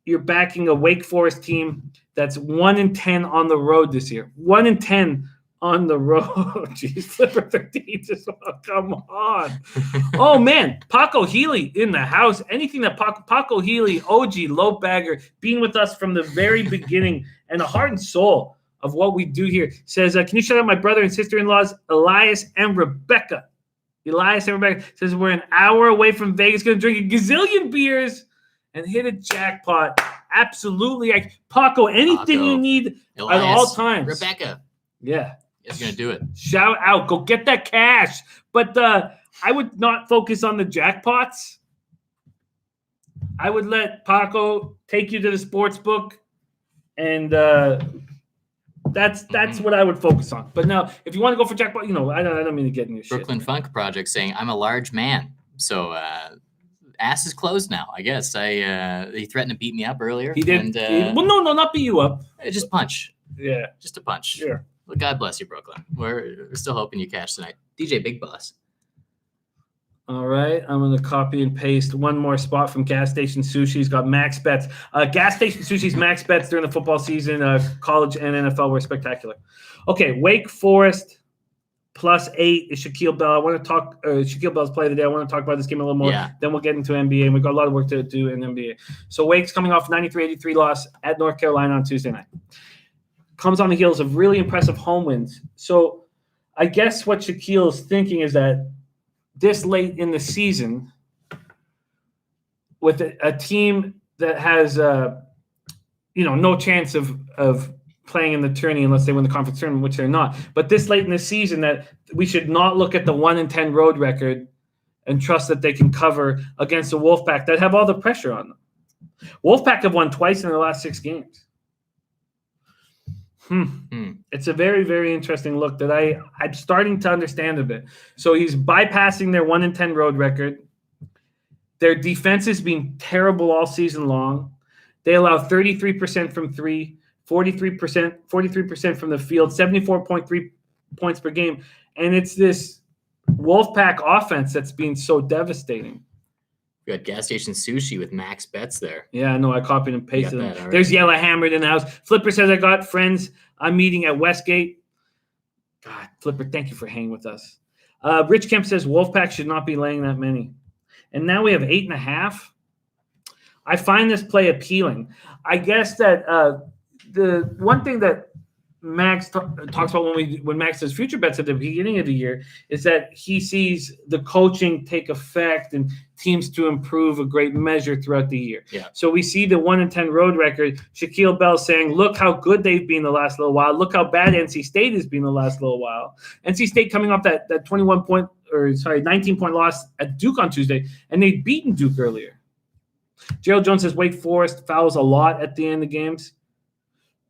you're backing a Wake Forest team that's 1-10 on the road this year. 1-10 on the road. Jeez, Flipper 13 just come on. Oh, man. Paco Healy in the house. Anything that Paco Healy, OG, Lobagger, being with us from the very beginning and the heart and soul of what we do here, says, can you shout out my brother and sister-in-laws, Elias and Rebecca? Elias and Rebecca says, we're an hour away from Vegas, going to drink a gazillion beers and hit a jackpot. Absolutely. Paco, anything you need Elias, at all times. Rebecca. Yeah. Is going to do it. Shout out. Go get that cash. But I would not focus on the jackpots. I would let Paco take you to the sports book, and that's what I would focus on. But now, if you want to go for jackpot, I don't mean to get in your Brooklyn shit. Funk Project saying, I'm a large man. So ass is closed now, I guess. He threatened to beat me up earlier. He did. Well, no, not beat you up. Just punch. Yeah. Just a punch. Sure. Well, God bless you, Brooklyn. We're still hoping you cash tonight. DJ Big Boss. All right, I'm going to copy and paste one more spot from Gas Station Sushi. He's got max bets. Gas Station Sushi's max bets during the football season, college and NFL were spectacular. Okay, Wake Forest +8 is Shaquille Bell. I want to talk Shaquille Bell's play of the day. I want to talk about this game a little more. Yeah. Then we'll get into NBA, and we've got a lot of work to do in NBA. So Wake's coming off 93-83 loss at North Carolina on Tuesday night. Comes on the heels of really impressive home wins. So I guess what Shaquille's thinking is that this late in the season, with a team that has no chance of playing in the tourney unless they win the conference tournament, which they're not. But this late in the season, that we should not look at the 1-10 road record and trust that they can cover against the Wolfpack that have all the pressure on them. Wolfpack have won twice in their last 6 games. It's a very, very interesting look that I'm starting to understand a bit. So he's bypassing their 1-10 road record. Their defense has been terrible all season long. They allow 33% from 3, 43% from the field, 74.3 points per game. And it's this Wolfpack offense that's been so devastating. You got Gas Station Sushi with max bets there. Yeah, no, I copied and pasted them. Right. There's Yellow Hammered in the house. Flipper says, I got friends I'm meeting at Westgate. God, Flipper, thank you for hanging with us. Rich Kemp says Wolfpack should not be laying that many. And now we have 8.5. I find this play appealing. I guess that the one thing that Max talks about when Max does future bets at the beginning of the year is that he sees the coaching take effect and teams to improve a great measure throughout the year. Yeah. So we see the 1-10 road record. Shaquille Bell saying, look how good they've been the last little while. Look how bad NC State has been the last little while. NC State coming off that 19-point loss at Duke on Tuesday, and they'd beaten Duke earlier. Gerald Jones says Wake Forest fouls a lot at the end of games.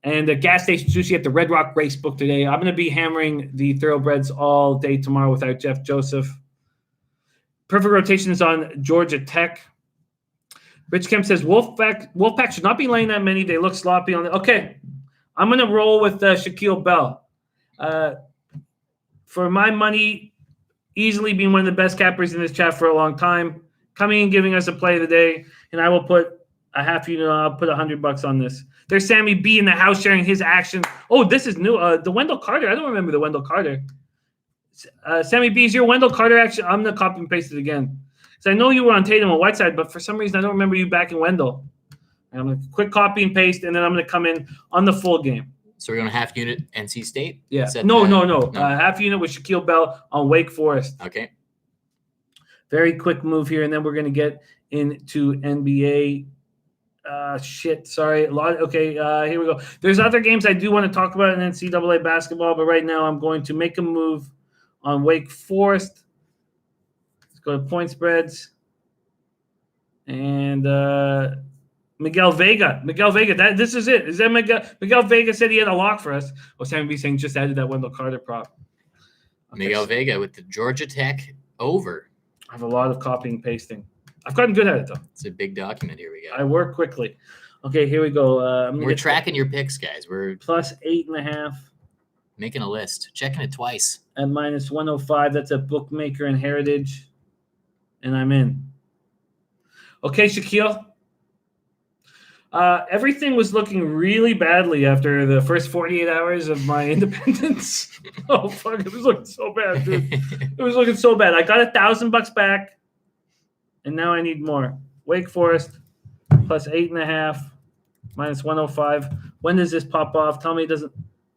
And the Gas Station Sushi at the Red Rock Racebook today. I'm going to be hammering the Thoroughbreds all day tomorrow without Jeff Joseph. Perfect rotation is on Georgia Tech. Rich Kemp says Wolfpack should not be laying that many. They look sloppy on it. Okay, I'm going to roll with Shaquille Bell. For my money, easily being one of the best cappers in this chat for a long time. Coming and giving us a play of the day, and I will put a half unit. I'll put $100 on this. There's Sammy B in the house sharing his action. Oh, this is new. The Wendell Carter. I don't remember the Wendell Carter. Sammy B, is your Wendell Carter action? I'm going to copy and paste it again. So I know you were on Tatum and Whiteside, but for some reason I don't remember you back in Wendell. I'm going to quick copy and paste, and then I'm going to come in on the full game. So we're going to half unit NC State? Yeah. No. Half unit with Shaquille Bell on Wake Forest. Okay. Very quick move here, and then we're going to get into NBA. Sorry. Here we go. There's other games I do want to talk about in NCAA basketball, but right now I'm going to make a move on Wake Forest. Let's go to point spreads. And Miguel Vega. This is it. Is that Miguel Vega said he had a lock for us. Well, Sammy B saying just added that Wendell Carter prop. Okay. Miguel Vega with the Georgia Tech over. I have a lot of copying and pasting. I've gotten good at it, though. It's a big document here we got. I work quickly. Okay, here we go. We're tracking your picks, guys. We're plus 8.5. Making a list. Checking it twice. At minus 105. That's a bookmaker and Heritage. And I'm in. Okay, Shaquille. Everything was looking really badly after the first 48 hours of my independence. Oh, fuck. It was looking so bad, dude. It was looking so bad. I got $1,000 back. And now I need more. Wake Forest plus 8.5, minus 105. When does this pop off? Tell me it doesn't.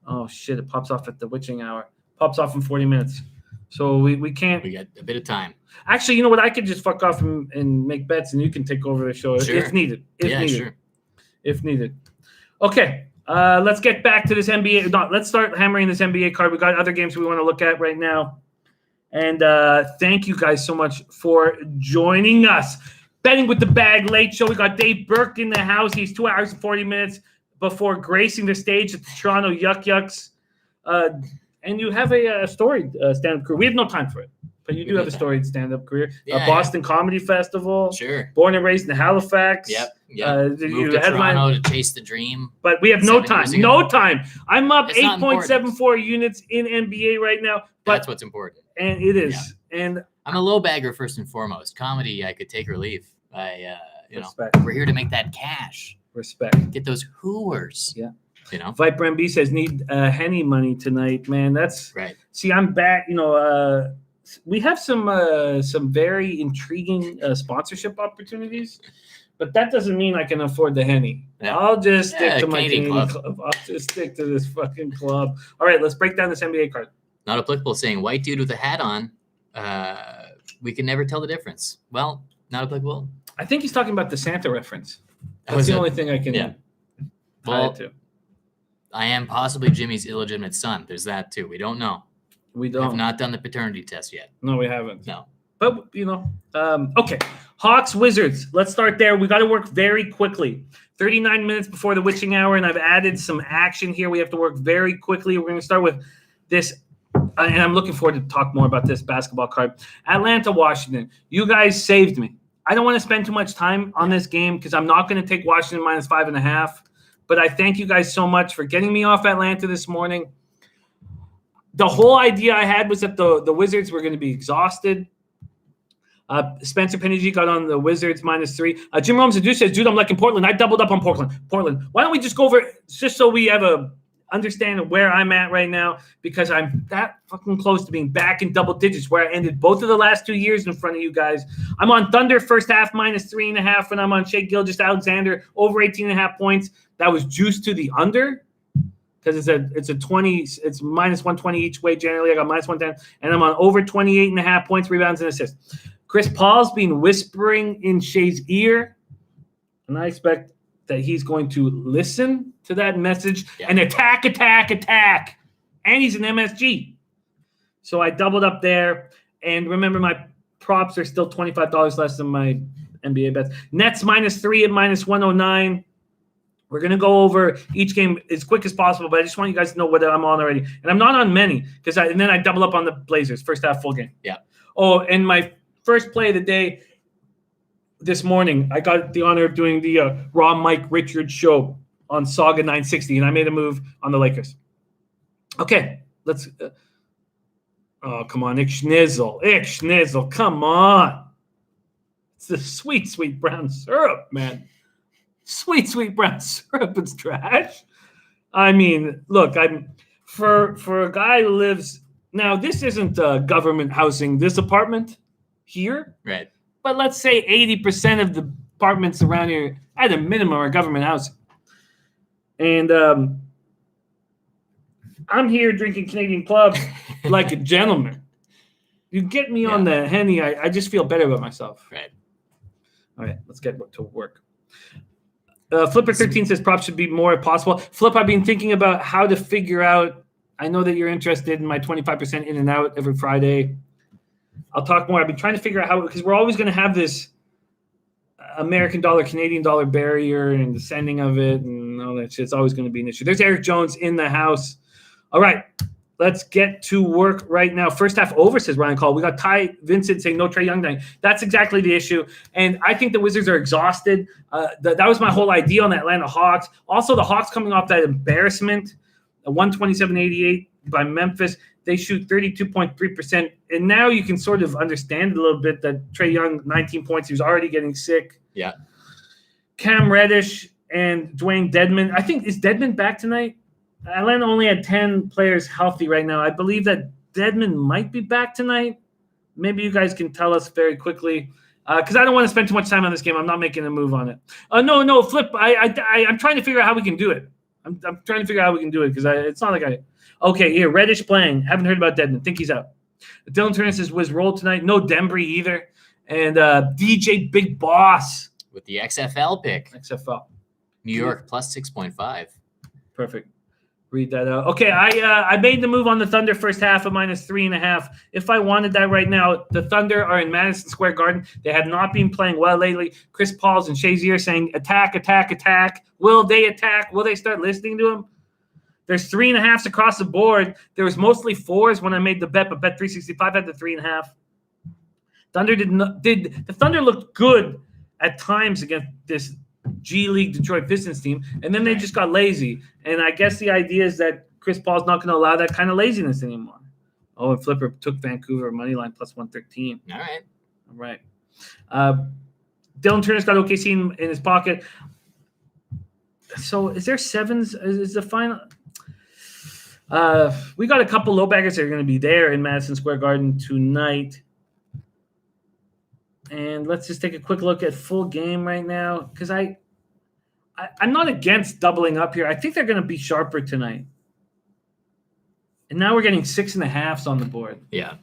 Oh, shit. It pops off at the witching hour. Pops off in 40 minutes. So we can't. We got a bit of time. Actually, you know what? I could just fuck off and make bets, and you can take over the show if needed. If needed. Okay. Let's get back to this NBA. No, let's start hammering this NBA card. We got other games we want to look at right now. And thank you guys so much for joining us. Betting with the Bag Late Show. We got Dave Burke in the house. He's 2 hours and 40 minutes before gracing the stage at the Toronto Yuck Yucks. And you have a storied stand-up career. We have no time for it, but you do have a storied stand-up career. Boston Comedy Festival. Sure. Born and raised in Halifax. Yep. Moved to Toronto to chase the dream. But we have no time. No time. I'm up 8.74 units in NBA right now. But that's what's important. And it is. Yeah. And I'm a Lobagger first and foremost. Comedy, I could take or leave. We're here to make that cash. Respect. Get those hooers. Yeah. Viper MB says need Henny money tonight, man. That's right. See, I'm back. We have some very intriguing sponsorship opportunities, but that doesn't mean I can afford the Henny. Yeah. I'll just stick to my Canadian club. I'll just stick to this fucking club. All right, let's break down this NBA card. Not applicable saying white dude with a hat on. We can never tell the difference. Well, not applicable. I think he's talking about the Santa reference. That's the only thing I can tie it to. I am possibly Jimmy's illegitimate son. There's that too. We don't know. We don't. Have not done the paternity test yet. No, we haven't. No. But, okay. Hawks, Wizards. Let's start there. We got to work very quickly. 39 minutes before the witching hour, and I've added some action here. We have to work very quickly. We're going to start with this, and I'm looking forward to talk more about this basketball card. Atlanta, Washington. You guys saved me. I don't want to spend too much time on this game because I'm not going to take Washington minus 5.5. But I thank you guys so much for getting me off Atlanta this morning. The whole idea I had was that the Wizards were going to be exhausted. Spencer Penny got on the Wizards minus 3. Jim Rome's says, dude, I'm liking Portland. I doubled up on Portland. Why don't we just go over it just so we have a understand where I'm at right now, because I'm that fucking close to being back in double digits where I ended both of the last 2 years in front of you guys. I'm on Thunder first half minus 3.5, and I'm on Shea Gilgeous-Alexander over 18.5 points. That was juiced to the under because it's a 20. It's minus 120 each way generally. I got minus 110, and I'm on over 28.5 points, rebounds, and assists. Chris Paul's been whispering in Shea's ear, and I expect that he's going to listen to that message and attack. And he's an MSG. So I doubled up there. And remember, my props are still $25 less than my NBA bets. Nets minus 3 at minus 109. We're going to go over each game as quick as possible, but I just want you guys to know what I'm on already. And I'm not on many, and then I double up on the Blazers, first half full game. Yeah. Oh, and my first play of the day this morning, I got the honor of doing the Raw Mike Richards show on Saga 960, and I made a move on the Lakers. Okay, let's oh, come on, Ick Schnizzle, come on. It's the sweet brown syrup, man. Sweet brown syrup. It's trash. I mean, look, I'm for a guy who lives now. This isn't government housing. This apartment here, right? But let's say 80% of the apartments around here, at a minimum, are government housing. And I'm here drinking Canadian Club like a gentleman. You get me on the Henny, I just feel better about myself. Right. All right, let's get to work. Flipper13 says props should be more if possible. Flip, I've been thinking about how to figure out. I know that you're interested in my 25% in and out every Friday. I'll talk more. I've been trying to figure out how, because we're always going to have this American dollar, Canadian dollar barrier and the sending of it and all that shit. It's always going to be an issue. There's Eric Jones in the house. All right, let's get to work right now. First half over, says Ryan Call. We got Ty Vincent saying no Trae Young tonight. That's exactly the issue. And I think the Wizards are exhausted. That was my whole idea on the Atlanta Hawks. Also, the Hawks coming off that embarrassment, a 127-88 by Memphis. They shoot 32.3%. And now you can sort of understand a little bit that Trae Young, 19 points, he was already getting sick. Yeah. Cam Reddish and Dwayne Dedmon. I think, is Dedmon back tonight? Atlanta only had 10 players healthy right now. I believe that Dedmon might be back tonight. Maybe you guys can tell us very quickly. Because I don't want to spend too much time on this game. I'm not making a move on it. No, Flip. I'm trying to figure out how we can do it. I'm trying to figure out how we can do it because it's not like I – okay, here, Reddish playing. Haven't heard about Dedmon. Think he's out. Dylan Turner says was rolled tonight. No Dembry either. And DJ Big Boss. With the XFL pick. XFL. New York plus 6.5. Perfect. Read that out. Okay, I made the move on the Thunder first half of minus 3.5. If I wanted that right now, the Thunder are in Madison Square Garden. They have not been playing well lately. Chris Paul's and Shea's ear saying attack. Will they attack? Will they start listening to him? There's 3.5s across the board. There was mostly 4s when I made the bet, but Bet 365 had the 3.5. The Thunder looked good at times against this G League Detroit Pistons team, and then they just got lazy. And I guess the idea is that Chris Paul's not going to allow that kind of laziness anymore. Oh, and Flipper took Vancouver money line plus 113. All right. Dylan Turner's got OKC in his pocket. So is there sevens? Is the final? We got a couple Lobaggers that are going to be there in Madison Square Garden tonight. And let's just take a quick look at full game right now, because I'm not against doubling up here. I think they're going to be sharper tonight. And now we're getting 6.5s on the board. Yeah.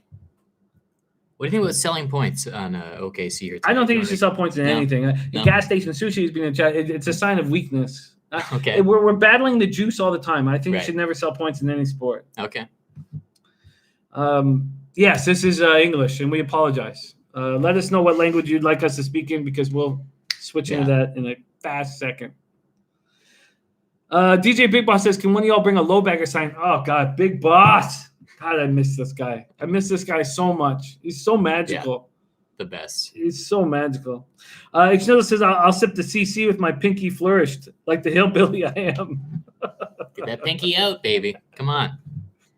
What do you think about selling points on OKC here tonight? I don't think you should sell points in anything. No. Gas station sushi has been it's a sign of weakness. Okay. We're battling the juice all the time. I think you should never sell points in any sport. Okay. Yes, this is English, and we apologize. Let us know what language you'd like us to speak in, because we'll switch into that in a fast second. DJ Big Boss says, can one of y'all bring a Lobagger sign? Oh, God, Big Boss. God, I miss this guy. I miss this guy so much. He's so magical. Yeah, the best. He's so magical. Ixnilla says, I'll sip the CC with my pinky flourished, like the hillbilly I am. Get that pinky out, baby. Come on.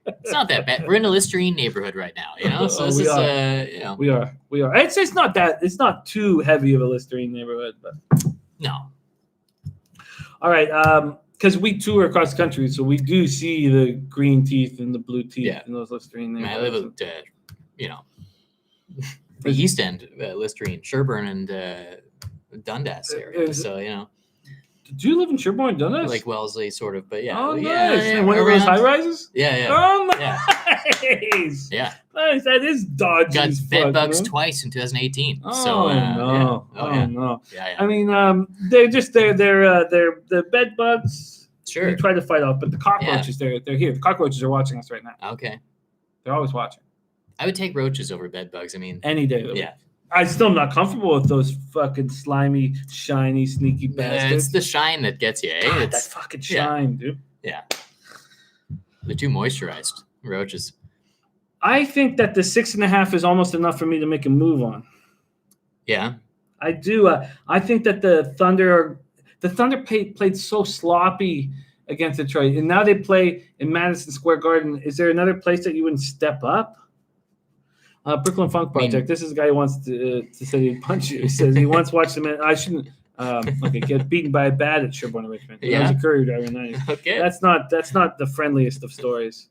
It's not that bad. We're in a Listerine neighborhood right now, you know? So this is, you know. We are. It's not too heavy of a Listerine neighborhood, but. No. All right. Because we tour across the country, so we do see the green teeth and the blue teeth in those Listerine neighborhoods. I live at, you know, the East End, Listerine, Sherburne, and Dundas area. So, you know. Do you live in Sherburne and Dundas? Like Wellesley, sort of, but yeah. Oh, nice. Yeah, one of those high rises? Yeah. Oh, nice. Yeah. Nice. That is dodgy. Got bed bugs twice in 2018. Oh, so, no. No. Yeah. I mean, they're the bed bugs. Sure. You try to fight off, but the cockroaches, they're here. The cockroaches are watching us right now. Okay. They're always watching. I would take roaches over bed bugs. I mean, any day. Yeah. I'm still not comfortable with those fucking slimy, shiny, sneaky bastards. It's the shine that gets you, eh? God, It's that fucking shine, dude. Yeah. They're too moisturized, roaches. I think that the 6.5 is almost enough for me to make a move on. Yeah. I do. I think that the Thunder played so sloppy against Detroit, and now they play in Madison Square Garden. Is there another place that you wouldn't step up? Brooklyn Funk Project. This is a guy who wants to say he'd punch you. He says he once watched him. I shouldn't. Get beaten by a bat at Sherburne, Richmond. Yeah. I was a courier driver night. Okay. That's not the friendliest of stories.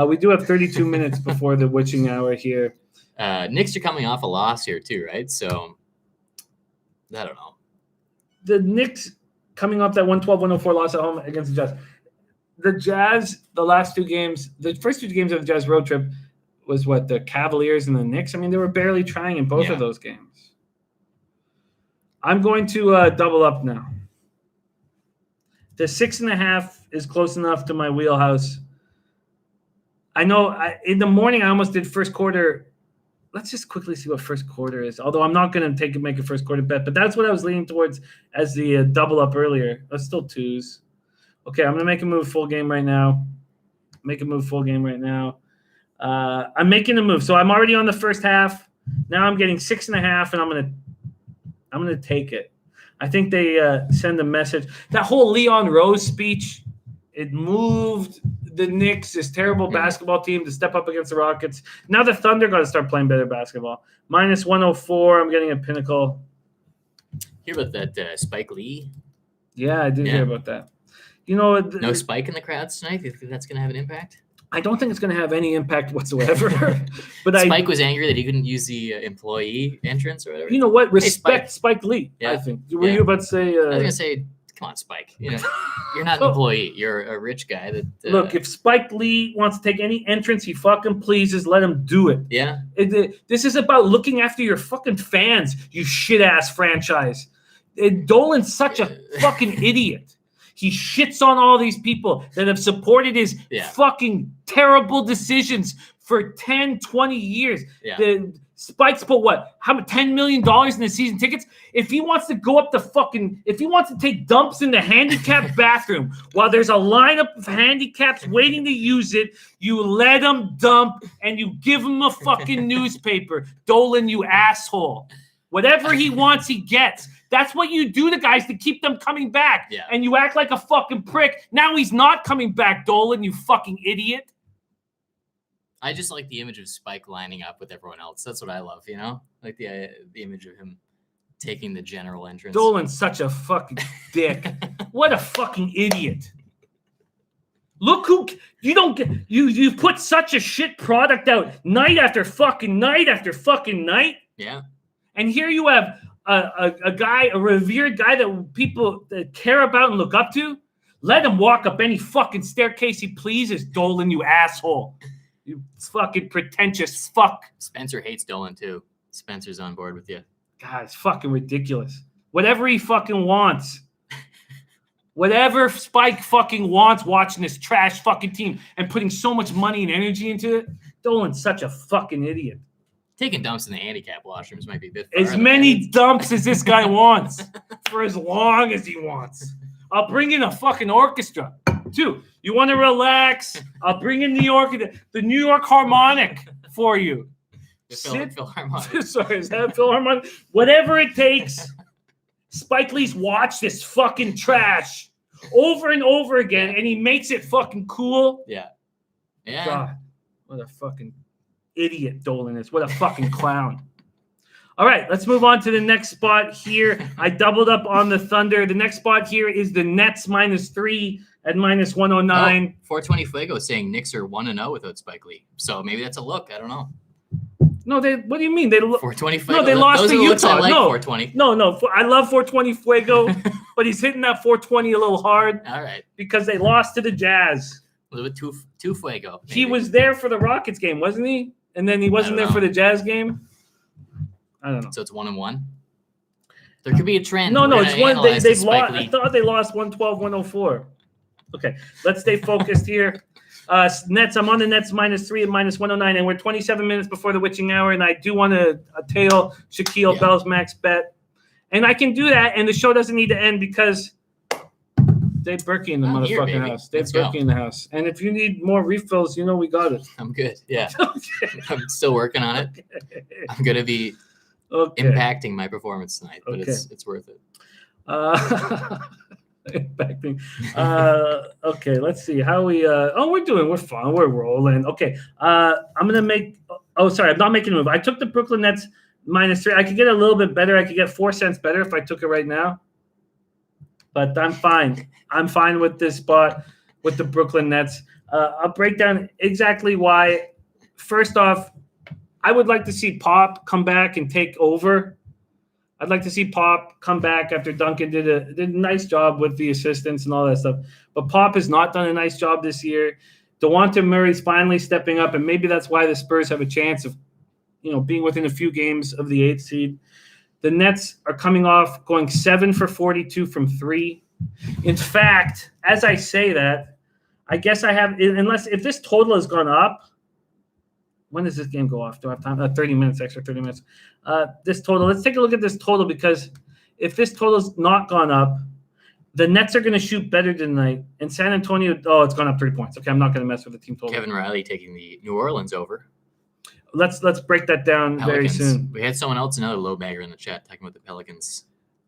We do have 32 minutes before the witching hour here. Knicks are coming off a loss here too, right? So I don't know. The Knicks coming off that 112-104 loss at home against the Jazz. The Jazz, the last two games, the first two games of the Jazz road trip was what, the Cavaliers and the Knicks? I mean, they were barely trying in both of those games. I'm going to double up now. The 6.5 is close enough to my wheelhouse. I know in the morning I almost did first quarter. Let's just quickly see what first quarter is. Although I'm not going to make a first quarter bet, but that's what I was leaning towards as the double up earlier. That's still twos. Okay, I'm going to make a move full game right now. I'm making a move. So I'm already on the first half. Now I'm getting 6.5, and I'm gonna take it. I think they send a message. That whole Leon Rose speech, it moved the Knicks, this terrible basketball team, to step up against the Rockets. Now the Thunder got to start playing better basketball. Minus 104. I'm getting a pinnacle. Hear about that Spike Lee? Yeah, I did hear about that. You know, no Spike in the crowds tonight. Do you think that's going to have an impact? I don't think it's going to have any impact whatsoever. But Spike was angry that he couldn't use the employee entrance or whatever. You know what? Respect Spike Lee, I think. Were you about to say? I was going to say, come on, Spike. You know, you're not an employee. You're a rich guy. That look, if Spike Lee wants to take any entrance he fucking pleases, let him do it. Yeah. This is about looking after your fucking fans, you shit-ass franchise. Dolan's such a fucking idiot. He shits on all these people that have supported his fucking terrible decisions for 10, 20 years. Yeah. The Spike's put what? $10 million in the season tickets? If he wants to go up if he wants to take dumps in the handicapped bathroom while there's a lineup of handicaps waiting to use it, you let him dump and you give him a fucking newspaper. Dolan, you asshole. Whatever he wants, he gets. That's what you do to guys to keep them coming back. Yeah. And you act like a fucking prick. Now he's not coming back, Dolan, you fucking idiot. I just like the image of Spike lining up with everyone else. That's what I love, like the image of him taking the general entrance. Dolan's such a fucking dick. What a fucking idiot. Look who you don't get. You put such a shit product out night after fucking night after fucking night. Yeah. And here you have a guy, a revered guy that people that care about and look up to. Let him walk up any fucking staircase he pleases, Dolan, you asshole. You fucking pretentious fuck. Spencer hates Dolan too. Spencer's on board with you. God, it's fucking ridiculous. Whatever he fucking wants. Whatever Spike fucking wants watching this trash fucking team and putting so much money and energy into it, Dolan's such a fucking idiot. Taking dumps in the handicap washrooms might be a bit far. As many dumps as this guy wants for as long as he wants. I'll bring in a fucking orchestra, too. You want to relax? I'll bring in the New York Harmonic for you. Philharmonic. Sorry, is that Philharmonic? Whatever it takes. Spike Lee's watch this fucking trash over and over again, and he makes it fucking cool. Yeah. God, what a fucking idiot Dolan is. What a fucking clown. All right, let's move on to the next spot here. I doubled up on the Thunder. The next spot here is the Nets -3 at -109. 420 Fuego saying Knicks are 1-0 without Spike Lee. So maybe that's a look. I don't know. No, what do you mean? 420 Fuego. No, they lost to Utah. I like 420. No. I love 420 Fuego, but he's hitting that 420 a little hard. All right. Because they lost to the Jazz. A little bit too Fuego. Maybe. He was there for the Rockets game, wasn't he? And then he wasn't there for the Jazz game. I don't know. So it's 1-1. There could be a trend. No, it's one. They've lost. I thought they lost 112-104. Okay, let's stay focused here. Nets. I'm on the Nets -3 at -109, and we're 27 minutes before the witching hour, and I do want to tail Shaquille Bell's max bet, and I can do that, and the show doesn't need to end because Dave Burke in the motherfucking house. Dave Burke in the house, and if you need more refills, we got it. I'm good. Yeah, I'm still working on it. I'm gonna be impacting my performance tonight, but it's worth it. Impacting. Okay, let's see how we. We're fine. We're rolling. Okay, I'm gonna make. Oh, sorry, I'm not making a move. I took the Brooklyn Nets -3. I could get a little bit better. I could get 4 cents better if I took it right now. But I'm fine. I'm fine with this spot with the Brooklyn Nets. I'll break down exactly why. First off, I would like to see Pop come back and take over. I'd like to see Pop come back after Duncan did a nice job with the assistants and all that stuff. But Pop has not done a nice job this year. DeJounte Murray's finally stepping up, and maybe that's why the Spurs have a chance of, being within a few games of the 8th seed. The Nets are coming off going 7 for 42 from 3. In fact, as I say that, I guess I have, if this total has gone up, when does this game go off? Do I have time? 30 minutes, extra 30 minutes. This total, let's take a look at this total, because if this total's not gone up, the Nets are going to shoot better tonight. And San Antonio, it's gone up 3 points. Okay, I'm not going to mess with the team total. Kevin Riley taking the New Orleans over. Let's break that down Pelicans. Very soon. We had someone else, another Lobagger in the chat, talking about the Pelicans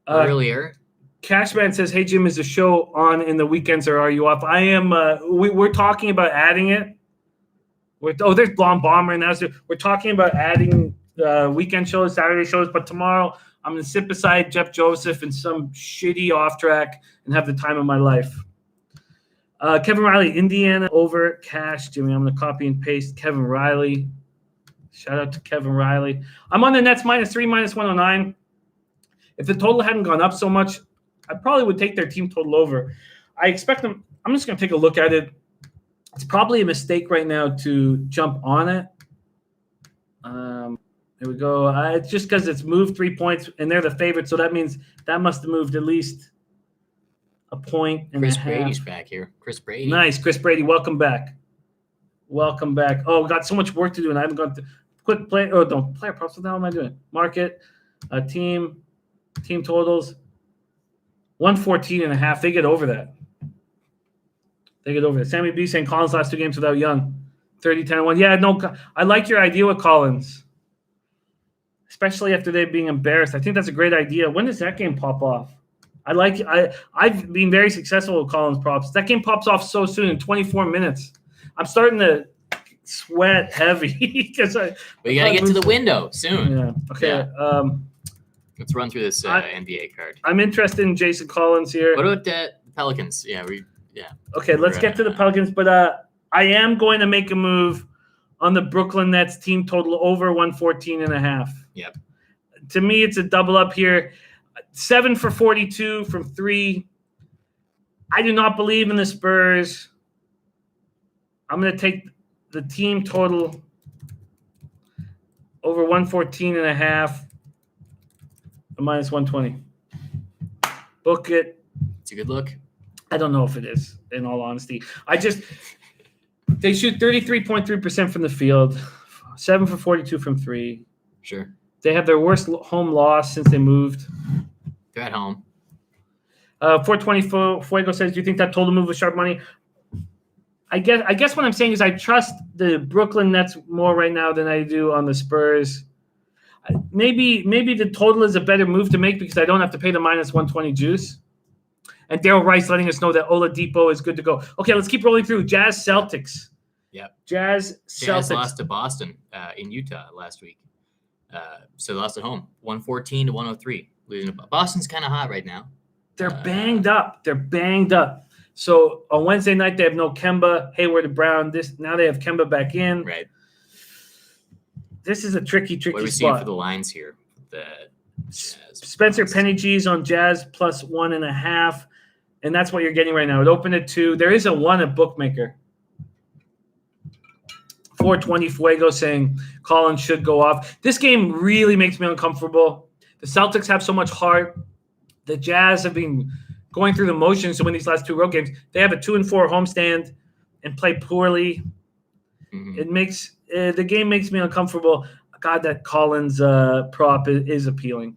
earlier. Cashman says, "Hey Jim, is the show on in the weekends or are you off?" I am. We're talking about adding it. There's Blonde Bomber now. So we're talking about adding weekend shows, Saturday shows. But tomorrow I'm gonna sit beside Jeff Joseph in some shitty off track and have the time of my life. Kevin Riley, Indiana over Cash. Jimmy, I'm gonna copy and paste Kevin Riley. Shout out to Kevin Riley. I'm on the Nets -3, -109. If the total hadn't gone up so much, I probably would take their team total over. I expect them. I'm just going to take a look at it. It's probably a mistake right now to jump on it. There we go. It's just because it's moved 3 points, and they're the favorite, so that means that must have moved at least a point and Chris a half. Brady's back here. Chris Brady. Nice. Chris Brady, welcome back. Welcome back. Oh, we got so much work to do, and I haven't gone to quick play. Oh, don't player props. What the hell am I doing? Market, team totals. 114.5. They get over that. Sammy B saying Collins last 2 games without Young. 30-10-1. Yeah, no, I like your idea with Collins, especially after they being embarrassed. I think that's a great idea. When does that game pop off? I've been very successful with Collins props. That game pops off so soon in 24 minutes. I'm starting to sweat heavy because we got to get to the window soon. Yeah. Okay. Yeah. Let's run through this NBA card. I'm interested in Jason Collins here. What about the Pelicans? Yeah. Okay, let's get to the Pelicans, but I am going to make a move on the Brooklyn Nets team total over 114.5. Yep. To me, it's a double up here. 7 for 42 from 3. I do not believe in the Spurs. I'm going to take the team total over 114.5, minus 120. Book it. It's a good look. I don't know if it is, in all honesty. They shoot 33.3% from the field, 7 for 42 from 3. Sure. They have their worst home loss since they moved. They're at home. 420 Fuego says, do you think that total move was sharp money? I guess what I'm saying is I trust the Brooklyn Nets more right now than I do on the Spurs. Maybe the total is a better move to make because I don't have to pay the minus 120 juice. And Daryl Rice letting us know that Oladipo is good to go. Okay, let's keep rolling through. Jazz Celtics. Yep. Jazz lost to Boston in Utah last week. So they lost at home, 114-103. Boston's kind of hot right now. They're banged up. So on Wednesday night, they have no Kemba, Hayward, and Brown. Now they have Kemba back in. Right. This is a tricky what are we spot. Seeing for the lines here? The Jazz. Spencer Penny G's on Jazz plus 1.5. And that's what you're getting right now. It opened at 2. There is a 1 at Bookmaker. 420 Fuego saying Collins should go off. This game really makes me uncomfortable. The Celtics have so much heart. The Jazz have been going through the motions to win these last 2 road games. They have a 2-4 homestand and play poorly. Mm-hmm. It makes the game makes me uncomfortable. God, that Collins prop is appealing.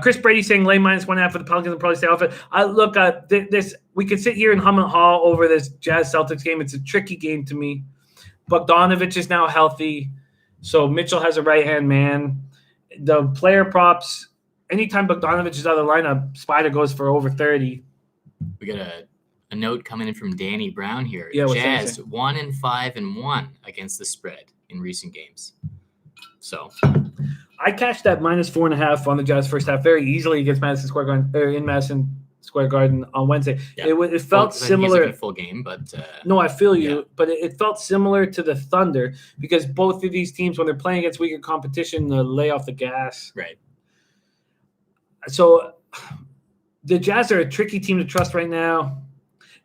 Chris Brady saying lay minus 1.5 for the Pelicans and probably stay off it. This we could sit here and hum and haw over this Jazz Celtics game. It's a tricky game to me. Bogdanovich is now healthy, so Mitchell has a right-hand man. The player props, anytime Bogdanovich is out of the lineup, Spider goes for over 30. We got a note coming in from Danny Brown here. Yeah, Jazz 1-5-1 against the spread in recent games. So I cashed that minus 4.5 on the Jazz first half very easily against Madison Square Garden in Madison Square Garden on Wednesday. Yeah. It felt similar. Full game, but no, I feel you. But it felt similar to the Thunder because both of these teams, when they're playing against weaker competition, lay off the gas. Right. So the Jazz are a tricky team to trust right now.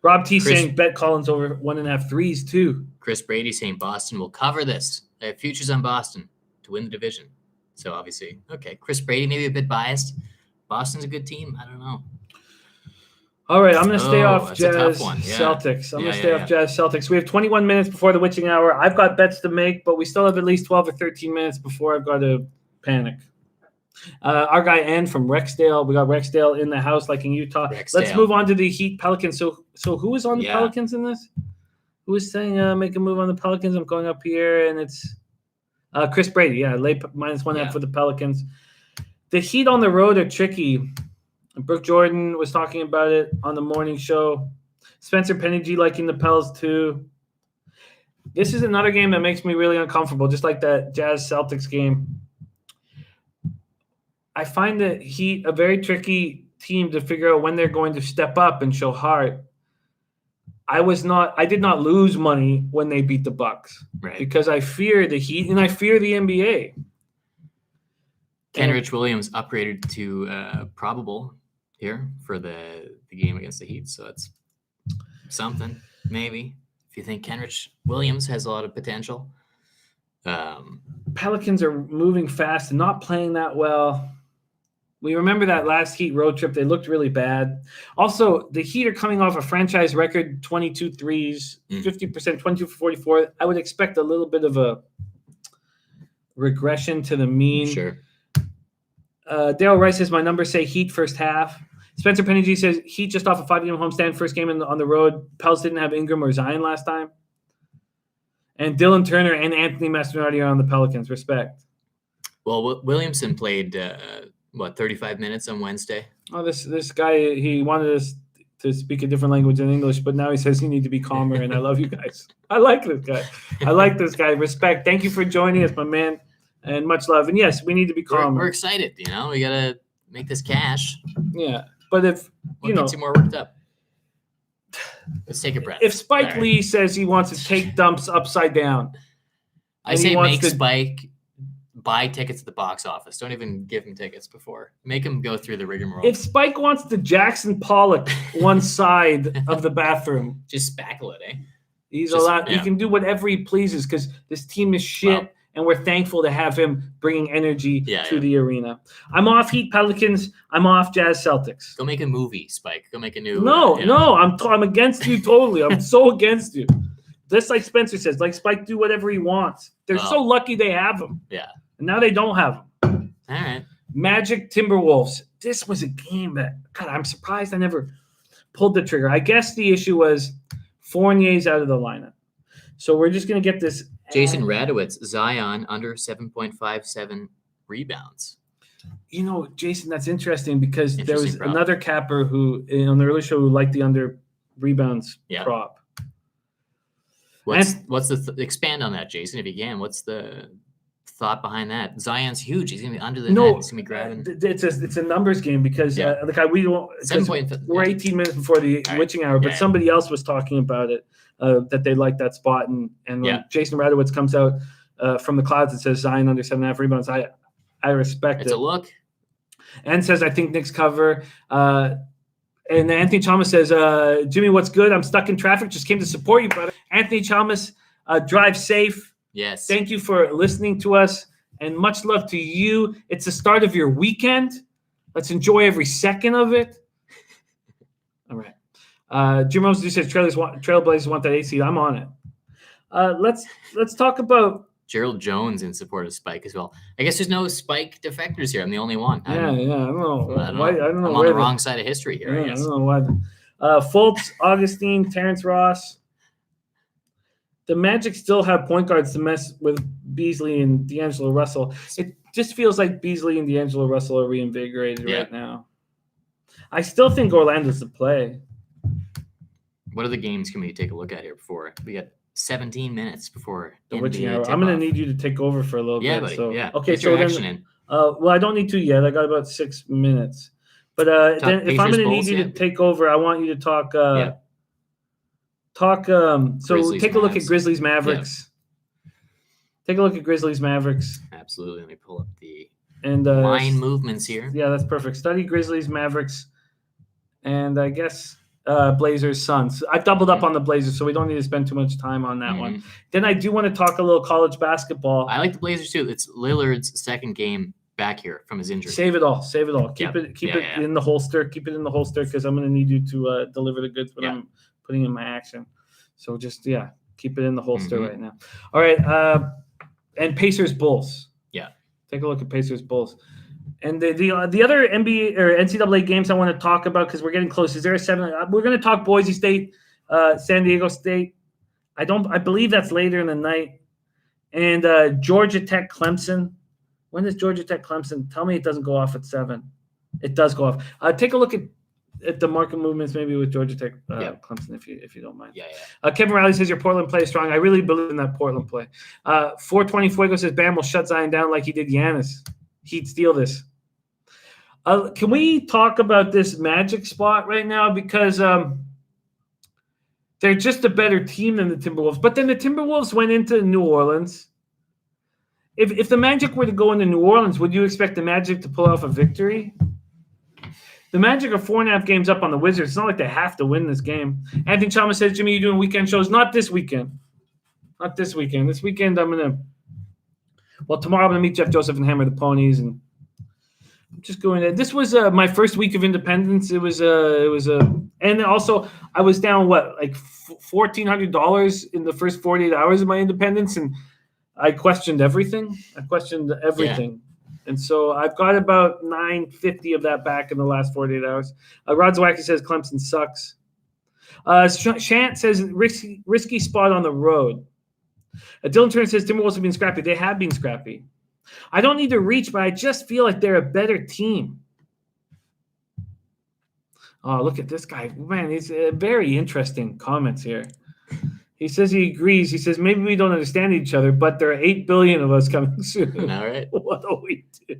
Rob T saying bet Collins over 1.5 threes too. Chris Brady saying Boston will cover this. They have futures on Boston to win the division. So obviously, okay. Chris Brady maybe a bit biased. Boston's a good team. I don't know. All right, I'm going to stay off Jazz Yeah. Celtics. I'm going to stay off Jazz Celtics. We have 21 minutes before the witching hour. I've got bets to make, but we still have at least 12 or 13 minutes before I've got to panic. Our guy Ann from Rexdale. We got Rexdale in the house like in Utah. Let's move on to the Heat Pelicans. So who is on the Pelicans in this? Who is saying make a move on the Pelicans? I'm going up here, and it's Chris Brady. Yeah, lay minus 1.5 for the Pelicans. The Heat on the road are tricky. Brooke Jordan was talking about it on the morning show. Spencer Penny liking the Pels too. This is another game that makes me really uncomfortable, just like that Jazz Celtics game. I find the Heat a very tricky team to figure out when they're going to step up and show heart. I did not lose money when they beat the Bucks, right? Because I fear the Heat and I fear the NBA. Kenrich Williams upgraded to probable here for the game against the Heat, so that's something maybe if you think Kenrich Williams has a lot of potential. Pelicans are moving fast and not playing that well. We remember that last Heat road trip. They looked really bad. Also, the Heat are coming off a franchise record 22 threes, 50%, 22 for 44. I would expect a little bit of a regression to the mean. Sure. Daryl Rice says, my numbers say Heat first half. Spencer Penny says, Heat just off a 5-game homestand, first game on the road. Pels didn't have Ingram or Zion last time. And Dylan Turner and Anthony Mastroianni are on the Pelicans. Respect. Well, Williamson played 35 minutes on Wednesday. Oh, this guy, he wanted us to speak a different language than English, but now he says you need to be calmer, and I love you guys. I like this guy. I like this guy. Respect. Thank you for joining us, my man, and much love. And yes, we need to be calmer. We're excited. We got to make this cash. Yeah, but if, what gets you more worked up? Let's take a breath. If Spike Lee says he wants to take dumps upside down, I say make Spike buy tickets at the box office. Don't even give him tickets before. Make him go through the rigmarole. If Spike wants to Jackson Pollock one side of the bathroom, just spackle it, eh? He's allowed. Yeah. He can do whatever he pleases because this team is shit, and we're thankful to have him bringing energy to the arena. I'm off Heat Pelicans. I'm off Jazz Celtics. Go make a movie, Spike. Go make a new. No, I'm against you totally. I'm so against you. Just like Spencer says, like Spike do whatever he wants. They're so lucky they have him. Yeah. And now they don't have him. All right. Magic Timberwolves. This was a game that, God, I'm surprised I never pulled the trigger. I guess the issue was Fournier's out of the lineup. So we're just going to get this. Jason Radowitz, Zion under 7.57 rebounds. Jason, that's interesting because there was another capper who, on the early show, who liked the under rebounds prop. What's the expand on that, Jason? If you can, what's the thought behind that? Zion's huge. He's gonna be under the net. He's gonna be grabbing. It's a numbers game because we don't. We're 18 minutes before the witching hour, but somebody else was talking about it that they like that spot, and when Jason Radowitz comes out from the clouds, it says Zion under 7.5 rebounds. I respect it. It's a look. And says I think Knicks cover. And Anthony Chalmers says, Jimmy, what's good? I'm stuck in traffic. Just came to support you, brother. Anthony Chalmers, drive safe. Yes. Thank you for listening to us, and much love to you. It's the start of your weekend. Let's enjoy every second of it. All right. Jim Rose says Trailblazers want that 8 seed. I'm on it. Let's talk about Gerald Jones in support of Spike as well. I guess there's no Spike defectors here. I'm the only one. I don't know. I don't know. I'm on the wrong side of history here. I guess. I don't know why. Fultz, Augustine, Terrence Ross. The Magic still have point guards to mess with Beasley and D'Angelo Russell. It just feels like Beasley and D'Angelo Russell are reinvigorated right now. I still think Orlando's the play. What other games can we take a look at here before we get 17 minutes before the witching hour? I'm going to need you to take over for a little bit. Buddy, so. Yeah. Okay, so then, I don't need to yet. I got about 6 minutes. But then if I'm going to need you to take over, I want you to talk. So take a look at Grizzlies Mavericks. Yeah. Take a look at Grizzlies Mavericks. Absolutely. Let me pull up the line movements here. Yeah, that's perfect. Study Grizzlies Mavericks, and I guess Blazers Suns. I've doubled up on the Blazers, so we don't need to spend too much time on that one. Then I do want to talk a little college basketball. I like the Blazers too. It's Lillard's second game back here from his injury. Save it all. Keep it in the holster. Keep it in the holster because I'm going to need you to deliver the goods when I'm putting in my action. So just keep it in the holster right now. All right, and Pacers Bulls. Yeah, take a look at Pacers Bulls. And the other NBA or NCAA games I want to talk about because we're getting close. Is there a 7? We're going to talk Boise State, San Diego State. I believe that's later in the night. And Georgia Tech Clemson. When does Georgia Tech Clemson? Tell me it doesn't go off at 7. It does go off. Take a look at the market movements maybe with Georgia Tech Clemson if you don't mind. Kevin Riley says your Portland play is strong. I really believe in that Portland play. 420 Fuego says Bam will shut Zion down like he did Giannis. He'd steal this. Can we talk about this Magic spot right now? Because they're just a better team than the Timberwolves. But then the Timberwolves went into New Orleans. If the Magic were to go into New Orleans, would you expect the Magic to pull off a victory? The Magic are 4.5 games up on the Wizards. It's not like they have to win this game. Anthony Chalmers says, Jimmy, you doing weekend shows? Not this weekend. Not this weekend. This weekend I'm going to – tomorrow I'm going to meet Jeff Joseph and hammer the ponies, and I'm just going to – this was my first week of independence. It was and also I was down, like $1,400 in the first 48 hours of my independence, and I questioned everything. Yeah. And so I've got about $950 of that back in the last 48 hours. Rod Zwacky says Clemson sucks. Shant says risky spot on the road. Dylan Turner says Timberwolves have been scrappy. They have been scrappy. I don't need to reach, but I just feel like they're a better team. Oh, look at this guy. Man, he's very interesting comments here. He says he agrees. He says maybe we don't understand each other, but there are 8 billion of us coming soon. All right. What do we do?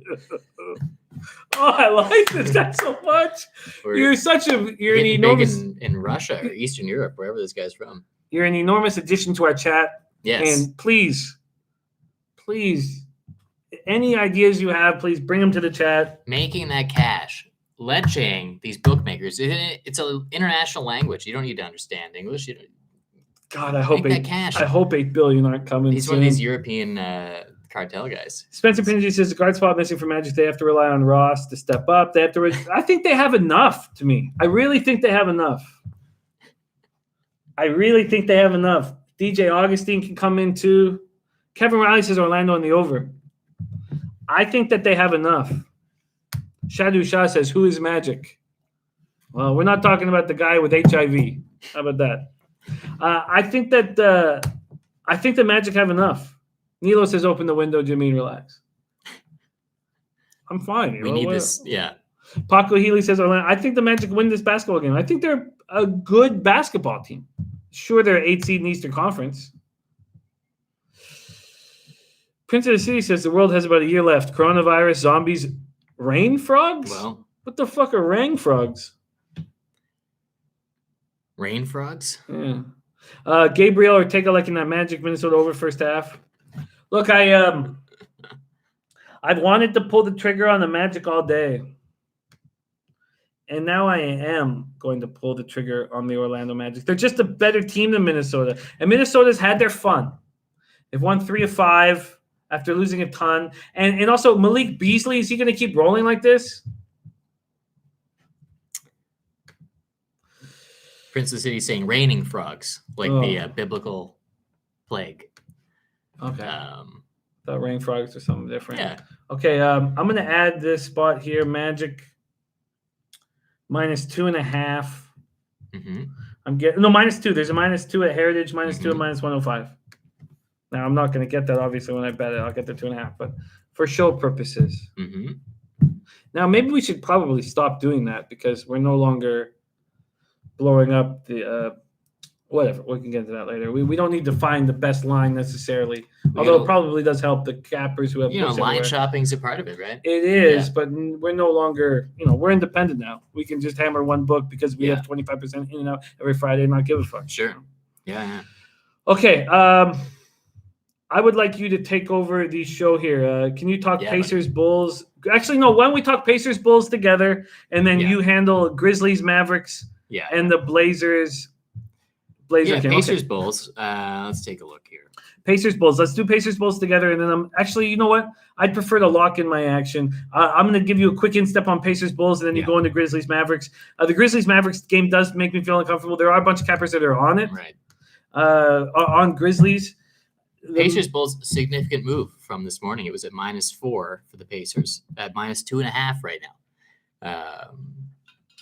Oh, I like this guy so much. You're an enormous in Russia or Eastern Europe, wherever this guy's from. You're an enormous addition to our chat. Yes. And please, any ideas you have, please bring them to the chat. Making that cash. Leeching these bookmakers. It's an international language. You don't need to understand English. God, I hope 8 billion aren't coming. He's soon. one of these European cartel guys. Spencer Pingy says the guard spot missing for Magic. They have to rely on Ross to step up. They have to. I think they have enough. To me, I really think they have enough. DJ Augustine can come in too. Kevin Riley says Orlando on the over. I think that they have enough. Shadu Shah says, who is Magic? Well, we're not talking about the guy with HIV. How about that? I think the Magic have enough. Nilo says, open the window, Jimmy, and relax. I'm fine. We need this, yeah. Paco Healy says, I think the Magic win this basketball game. I think they're a good basketball team. Sure, they're 8 seed in the Eastern Conference. Prince of the City says the world has about a year left. Coronavirus, zombies, rain frogs? Well, what the fuck are rain frogs? Rain frogs? Yeah. Gabriel Ortega liking that Magic Minnesota over first half. Look, I've wanted to pull the trigger on the Magic all day. And now I am going to pull the trigger on the Orlando Magic. They're just a better team than Minnesota. And Minnesota's had their fun. They've won 3 of 5 after losing a ton. And also, Malik Beasley, is he going to keep rolling like this? Prince of the City saying raining frogs, like the biblical plague. Okay. The rain frogs or something different. Yeah. Okay, I'm going to add this spot here. Magic -2.5. Mm-hmm. I'm getting -2. There's a -2 at Heritage, -2 at -105. Now I'm not going to get that obviously when I bet it. I'll get the 2.5, but for show purposes. Mm-hmm. Now maybe we should probably stop doing that because we're no longer blowing up the whatever. We can get into that later. We don't need to find the best line necessarily, although it probably does help the cappers who have line shopping's a part of it, right? It is, but we're no longer, we're independent now. We can just hammer one book because we have 25% in and out every Friday and not give a fuck. Sure. Yeah. Okay. I would like you to take over the show here. Can you talk Pacers, Bulls? Actually, no. Why don't we talk Pacers, Bulls together, and then you handle Grizzlies, Mavericks, and the Blazers. Pacers, Bulls. Let's take a look here. Pacers, Bulls. Let's do Pacers, Bulls together, and then actually, you know what? I'd prefer to lock in my action. I'm going to give you a quick instep on Pacers, Bulls, and then you go into Grizzlies, Mavericks. The Grizzlies, Mavericks game does make me feel uncomfortable. There are a bunch of cappers that are on it. Right. On Grizzlies. Pacers Bulls, significant move from this morning. It was at -4 for the Pacers, at -2.5 right now.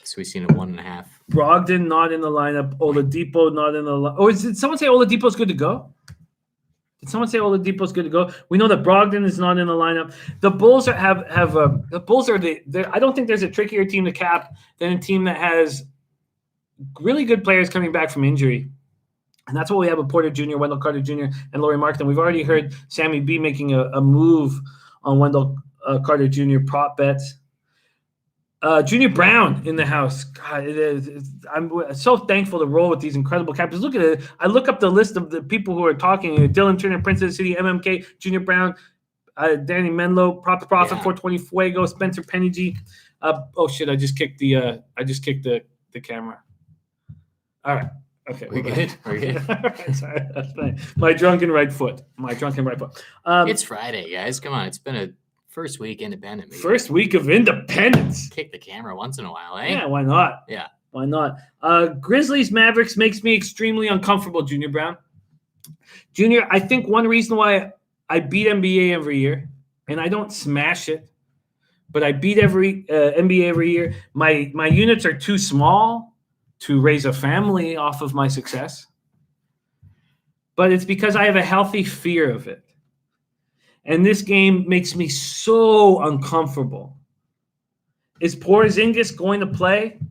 So we've seen a 1.5. Brogdon not in the lineup. Oladipo not in the lineup. Oh, did someone say Oladipo's good to go? We know that Brogdon is not in the lineup. The Bulls I don't think there's a trickier team to cap than a team that has really good players coming back from injury. And that's what we have with Porter Jr., Wendell Carter Jr., and Lauri Markkanen. We've already heard Sammy B making a move on Wendell Carter Jr. prop bets. Junior Brown in the house. God, I'm so thankful to roll with these incredible captains. Look at it. I look up the list of the people who are talking. Dylan Turner, Prince of the City, MMK, Junior Brown, Danny Menlo, Profit, 420 Fuego, Spencer Penny. Oh shit! I just kicked the camera. All right. Okay, we're good. Sorry, that's fine. My drunken right foot. It's Friday, guys. Come on. It's been a first week independent. First week of independence. Kick the camera once in a while, eh? Yeah, why not? Yeah. Why not? Grizzlies Mavericks makes me extremely uncomfortable, Junior Brown. Junior, I think one reason why I beat NBA every year, and I don't smash it, but I beat every NBA every year. My units are too small to raise a family off of my success. But it's because I have a healthy fear of it. And this game makes me so uncomfortable. Is Porzingis going to play?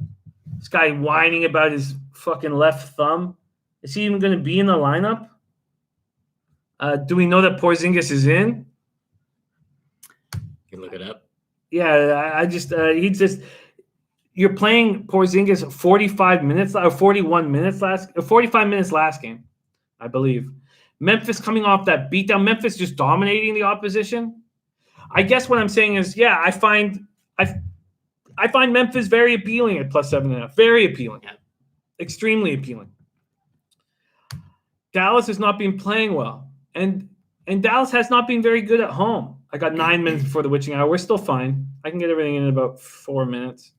This guy whining about his fucking left thumb. Is he even going to be in the lineup? Do we know that Porzingis is in? You can look it up. Yeah, I just you're playing Porzingis 45 minutes or 41 minutes 45 minutes last game, I believe. Memphis coming off that beatdown. Memphis just dominating the opposition. I guess what I'm saying is, yeah, I find Memphis very appealing at +7.5. Very appealing. Yeah. Extremely appealing. Dallas has not been playing well. And Dallas has not been very good at home. I got 9 minutes before the witching hour. We're still fine. I can get everything in about 4 minutes.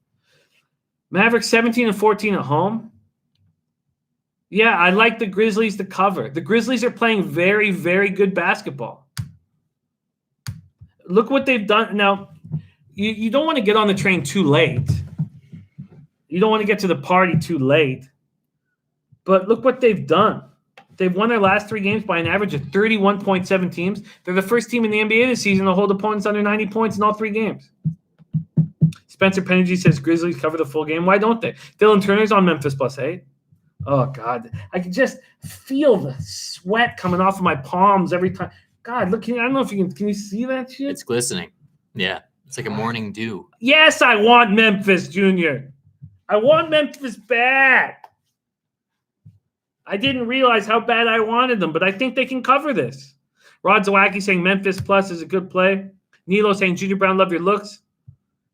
Mavericks 17-14 at home. Yeah, I like the Grizzlies to cover. The Grizzlies are playing very, very good basketball. Look what they've done. Now, you don't want to get on the train too late. You don't want to get to the party too late. But look what they've done. They've won their last 3 games by an average of 31.7 teams. They're the first team in the NBA this season to hold opponents under 90 points in all 3 games. Spencer Pennergy says Grizzlies cover the full game. Why don't they? Dylan Turner's on Memphis +8. Oh, God. I can just feel the sweat coming off of my palms every time. God, look, I don't know if you can you see that shit? It's glistening. Yeah. It's like a morning dew. Yes, I want Memphis, Junior. I want Memphis bad. I didn't realize how bad I wanted them, but I think they can cover this. Rod Zawacki saying Memphis plus is a good play. Nilo saying Junior Brown, love your looks.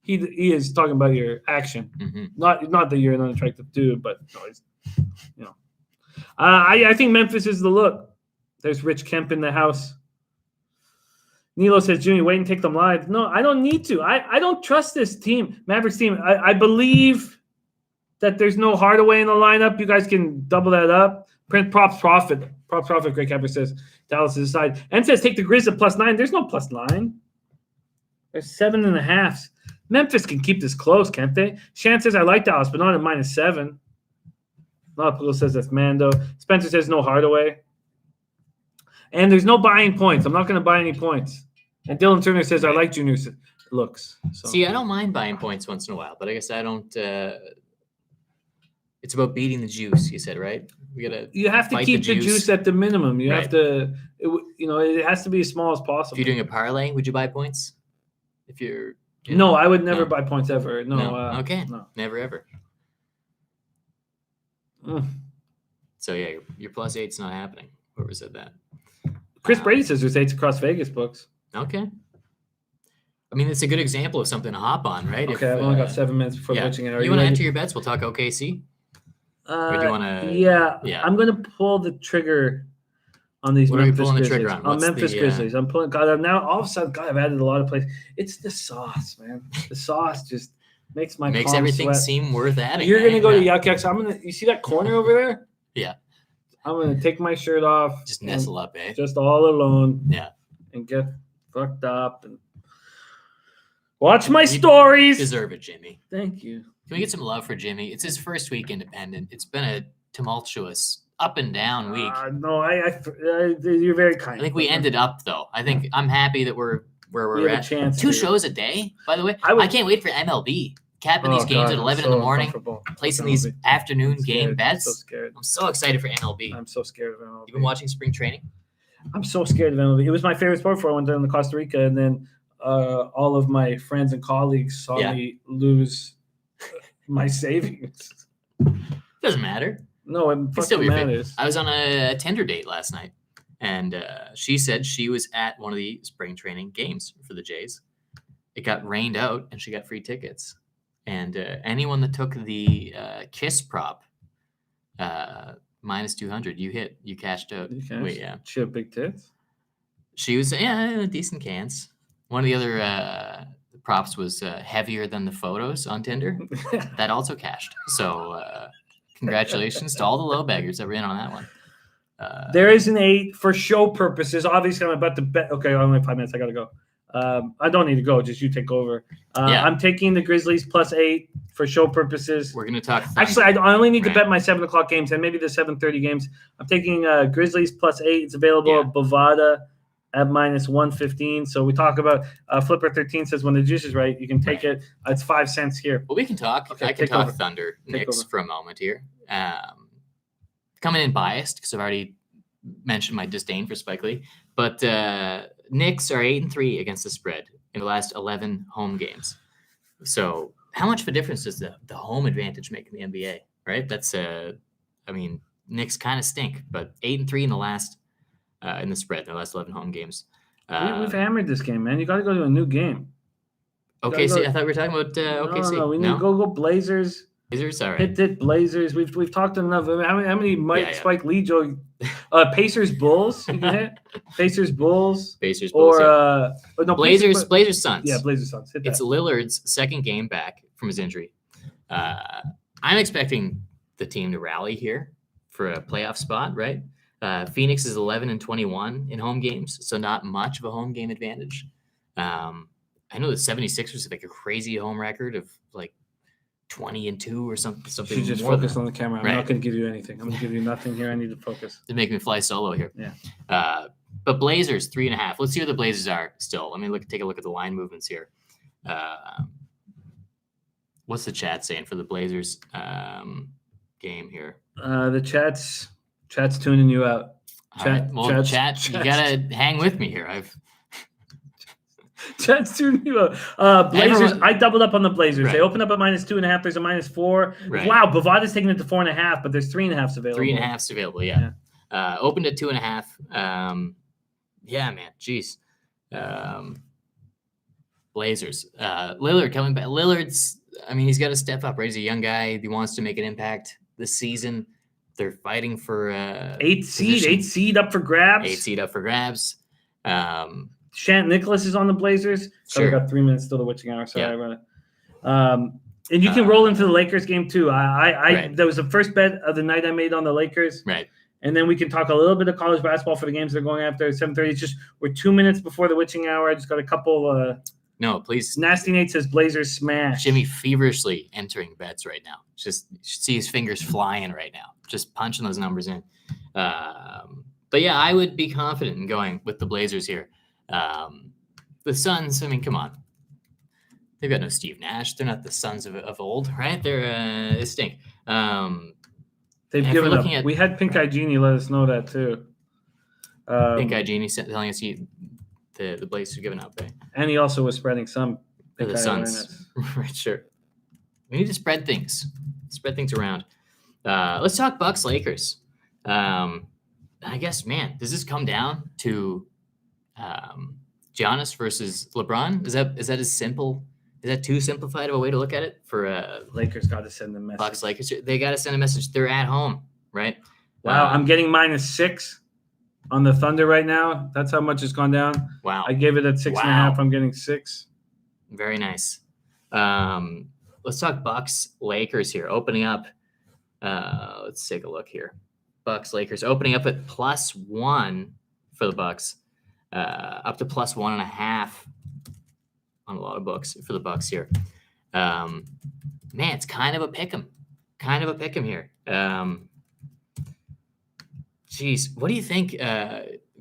He is talking about your action. Mm-hmm. Not that you're an unattractive dude, but I think Memphis is the look. There's Rich Kemp in the house. Nilo says, Junior, wait and take them live. No, I don't need to. I don't trust this team, Mavericks team. I believe that there's no Hardaway in the lineup. You guys can double that up. Print props profit. Props profit, Greg Kemper says. Dallas is aside. And says take the Grizz at +9. There's no +9. There's 7.5. Memphis can keep this close, can't they? Shan says I like Dallas, but not at -7. Nopolo says that's Mando. Spencer says no Hardaway. And there's no buying points. I'm not going to buy any points. And Dylan Turner says I like Junior's looks. So. See, I don't mind buying points once in a while, but I guess I don't. It's about beating the juice. You said, right? You have to keep the juice at the minimum. You have to. It has to be as small as possible. If you're doing a parlay, would you buy points? If you're. No, I would never buy points ever. No. Okay. No. Never ever. So yeah, your +8's not happening. Whoever said that. Chris Brady says there's 8s across Vegas books. Okay. I mean, it's a good example of something to hop on, right? Okay, I've only got 7 minutes before pitching it. You want to enter your bets? We'll talk OKC. Or do you want to? Yeah. I'm going to pull the trigger on these Memphis Grizzlies. On Memphis Grizzlies. I'm pulling. God, now all of a sudden, God, I've added a lot of plays. It's the sauce, man. The sauce just makes everything sweat. seem worth adding. You're gonna go to Yuck Yucks. You see that corner over there? Yeah. I'm gonna take my shirt off. Just nestle up, Just all alone. Yeah. And get fucked up and watch my stories. You deserve it, Jimmy. Thank you. Can we get some love for Jimmy? It's his first week independent. It's been a tumultuous up and down week. No, you're very kind. I think we ended up though. I think I'm happy that we're where we're at. 2 shows a day, by the way. I can't wait for MLB. Capping these games at 11 in the morning, placing these afternoon game bets. I'm so scared. I'm so excited for MLB. I'm so scared of MLB. You've been watching spring training? I'm so scared of MLB. It was my favorite sport before I went down to Costa Rica, and then all of my friends and colleagues saw me lose my savings. Doesn't matter. No, it fucking matters. I was on a Tinder date last night, and she said she was at one of the spring training games for the Jays. It got rained out, and she got free tickets. And anyone that took the kiss prop, -200, you cashed out. Wait, yeah. She had big tits? She was, decent cans. One of the other props was heavier than the photos on Tinder. That also cashed. So congratulations to all the Lobaggers that were in on that one. There is an 8 for show purposes. Obviously, I'm about to bet. Okay, I only have 5 minutes. I got to go. I don't need to go. Just you take over. I'm taking the Grizzlies +8 for show purposes. We're going to talk. Actually, I only need to bet my 7 o'clock games and maybe the 7:30 games. I'm taking Grizzlies +8. It's available at Bovada at minus 115. So we talk about Flipper 13 says when the juice is right, you can take it. It's 5 cents here. Well, we can talk. Okay, I can talk over. Thunder Knicks for a moment here. Coming in biased because I've already mentioned my disdain for Spike Lee, but Knicks are 8-3 against the spread in the last 11 home games. So how much of a difference does the home advantage make in the NBA? Right? That's Knicks kind of stink, but 8-3 in the last in the spread in the last 11 home games. We've hammered this game, man. You got to go to a new game. OKC. I thought we were talking about OKC. No, we need to go Blazers. Blazers, all right. Hit Blazers. We've talked enough. How many Spike Lee Joe? Pacers Bulls. You can hit Pacers Bulls. Pacers Bulls. Blazers Suns. Yeah, Blazers Suns. Hit that. It's Lillard's second game back from his injury. I'm expecting the team to rally here for a playoff spot, right? Phoenix is 11-21 in home games, so not much of a home game advantage. I know the 76ers have like a crazy home record of like 20-2 or something. You just focus on the camera. I'm not going to give you anything. I'm going to give you nothing here. I need to focus. To make me fly solo here. Yeah. But Blazers 3.5. Let's see where the Blazers are still. Let me take a look at the line movements here. What's the chat saying for the Blazers game here? The chat's tuning you out. Chat, you gotta hang with me here. Chat's tuning you out. Blazers. I doubled up on the Blazers. Right. They opened up at minus 2.5. There's a minus 4. Right. Wow, Bovada's taking it to 4.5, but there's 3.5s available. 3.5s available. Yeah. Opened at 2.5. Yeah, man. Jeez. Blazers. Lillard coming back. Lillard's. He's got to step up. Right, he's a young guy. He wants to make an impact this season. They're fighting for 8 seed up for grabs. 8 seed up for grabs. Shant Nicholas is on the Blazers. So we got 3 minutes till the witching hour. Sorry, I run it. And you can roll into the Lakers game too. That was the first bet of the night I made on the Lakers. Right. And then we can talk a little bit of college basketball for the games they're going after 7:30. It's just we're 2 minutes before the witching hour. I just got a couple. No, please. Nasty Nate says Blazers smash. Jimmy feverishly entering bets right now. Just you should see his fingers flying right now. Just punching those numbers in. But yeah, I would be confident in going with the Blazers here. The Suns, come on. They've got no Steve Nash. They're not the Suns of old, right? They stink. They've given up. We had Pink Eye Genie let us know that too. Pink Eye Genie telling us the Blazers are giving up. And he also was spreading some Pink Eye Suns. Right, sure. We need to spread things. Spread things around. Let's talk Bucks Lakers. I guess, man, does this come down to Giannis versus LeBron? Is that as simple? Is that too simplified of a way to look at it? For Lakers got to send a message. Bucks Lakers, they got to send a message. They're at home, right? Wow, I'm getting -6 on the Thunder right now. That's how much it's gone down. Wow. I gave it at 6.5. I'm getting 6. Very nice. Let's talk Bucks Lakers here. Opening up. Let's take a look here. Bucks Lakers opening up at +1 for the Bucks. Up to +1.5 on a lot of books for the Bucks here. Man, it's kind of a pick 'em here. Geez, what do you think?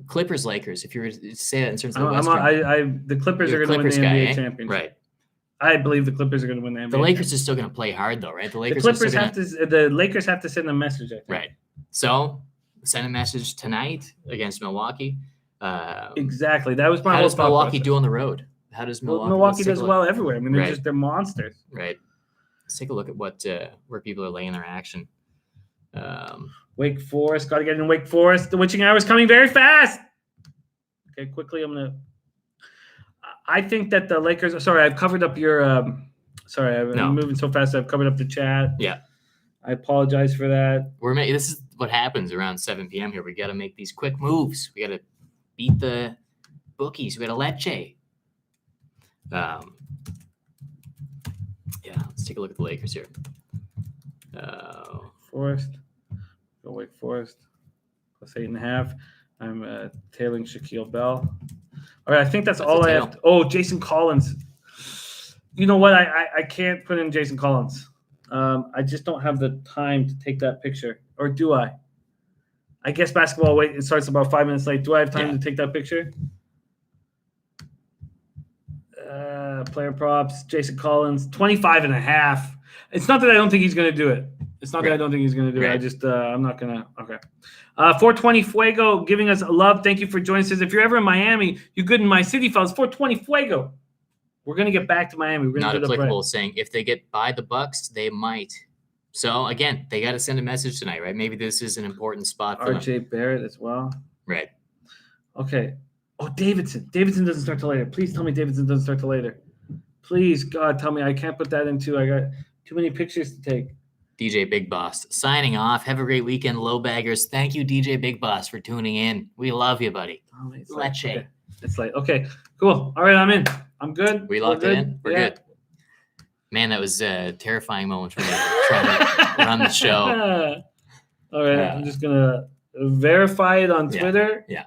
Clippers Lakers, if you were to say that in terms of the Western. The Clippers are going to win the NBA championship. Right. I believe the Clippers are going to win the NBA. The Lakers are still going to play hard though, right? The Lakers have to send a message, I think. Right. So send a message tonight against Milwaukee. Exactly. That was my How whole does Milwaukee do on the road? How does Milwaukee? Milwaukee does well everywhere. They're monsters. Right. Let's take a look at where people are laying their action. Wake Forest, got to get in Wake Forest. The witching hour is coming very fast. Okay, quickly, I think that the Lakers. Sorry, I've covered up your. I'm moving so fast. I've covered up the chat. Yeah. I apologize for that. This is what happens around 7 p.m. here. We got to make these quick moves. We got to beat the bookies. We got to leche. Let's take a look at the Lakers here. Forest. Go Wake Forest. +8.5. I'm tailing Shaquille Bell. All right, I think that's all I have. Jason Collins. You know what? I can't put in Jason Collins. I just don't have the time to take that picture. Or do I? I guess basketball it starts about 5 minutes late. Do I have time to take that picture? Player props. Jason Collins, 25.5. It's not that I don't think he's going to do it. It's not that I don't think he's going to do it. I just, I'm not going to. Okay. 420 Fuego giving us love. Thank you for joining us. If you're ever in Miami, you good in my city, fellas. 420 Fuego. We're going to get back to Miami. We're not applicable, saying if they get by the Bucks, they might. So, again, they got to send a message tonight, right? Maybe this is an important spot for RJ Barrett as well. Right. Okay. Oh, Davidson. Davidson doesn't start till later. Please tell me Davidson doesn't start till later. Please, God, tell me. I can't put that into. I got too many pictures to take. DJ Big Boss signing off. Have a great weekend, Lobaggers. Thank you, DJ Big Boss, for tuning in. We love you, buddy. Oh, it's late. It's late. Okay, cool. All right, I'm in. I'm good. We locked it in. We're good. Man, that was a terrifying moment for me trying to run the show. All right, I'm just gonna verify it on Twitter. Yeah.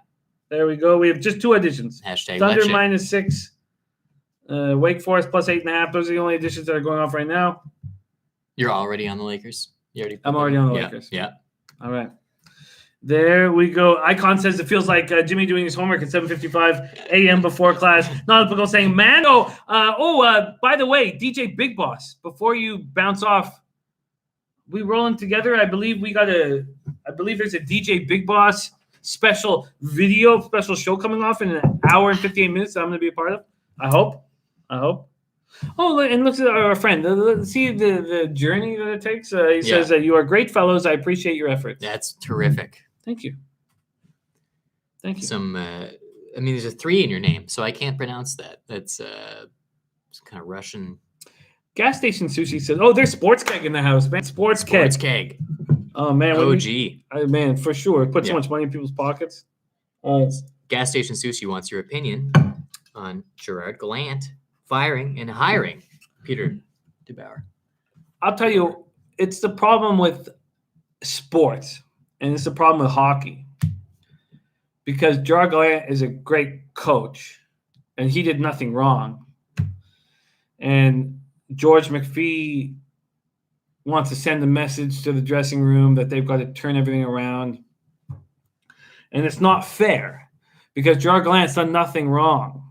There we go. We have just 2 additions. Hashtag Thunder -6. Wake Forest +8.5. Those are the only additions that are going off right now. You're already on the Lakers? I'm already on the Lakers. Yeah. All right. There we go. Icon says it feels like Jimmy doing his homework at 7:55 a.m. before class. Not a pickle saying, man. By the way, DJ Big Boss, before you bounce off, we rolling together. I believe there's a DJ Big Boss special show coming off in an hour and 58 minutes that I'm going to be a part of. I hope. Oh, and look at our friend. See the journey that it takes. He says, you are great fellows. I appreciate your efforts. That's terrific. Thank you. There's a 3 in your name, so I can't pronounce that. That's it's kind of Russian. Gas Station Sushi says, oh, there's Sports Keg in the house, man. Sports Keg. Oh, man. OG. Man, for sure. Put so much money in people's pockets. Gas Station Sushi wants your opinion on Gerard Gallant firing and hiring Peter DeBauer. I'll tell you, it's the problem with sports, and it's the problem with hockey. Because Gerard Gallant is a great coach, and he did nothing wrong. And George McPhee wants to send a message to the dressing room that they've got to turn everything around. And it's not fair, because Gerard Gallant's done nothing wrong.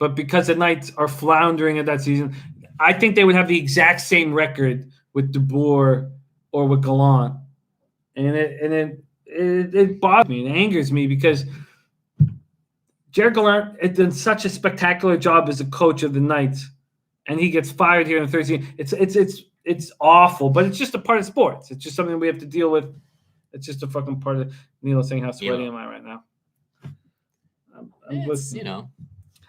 But because the Knights are floundering at that season, I think they would have the exact same record with DeBoer or with Gallant. And it bothers me. It angers me because Gerard Gallant has done such a spectacular job as a coach of the Knights, and he gets fired here in the third season. It's awful, but it's just a part of sports. It's just something we have to deal with. It's just a fucking part of Neil saying how sweaty am I right now.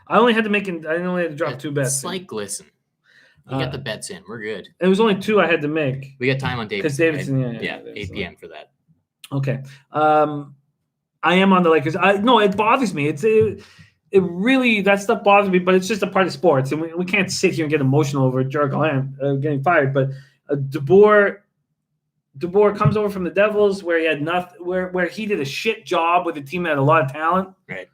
I only had to drop 2 bets. Slight glisten. You got the bets in. We're good. It was only 2 I had to make. We got time on Davidson. Because Davidson, yeah, 8 p.m. for that. Okay. I am on the Lakers. It bothers me. It really, that stuff bothers me, but it's just a part of sports. And we can't sit here and get emotional over Gerard Gallant getting fired. But DeBoer comes over from the Devils where he had nothing, where he did a shit job with a team that had a lot of talent. Right.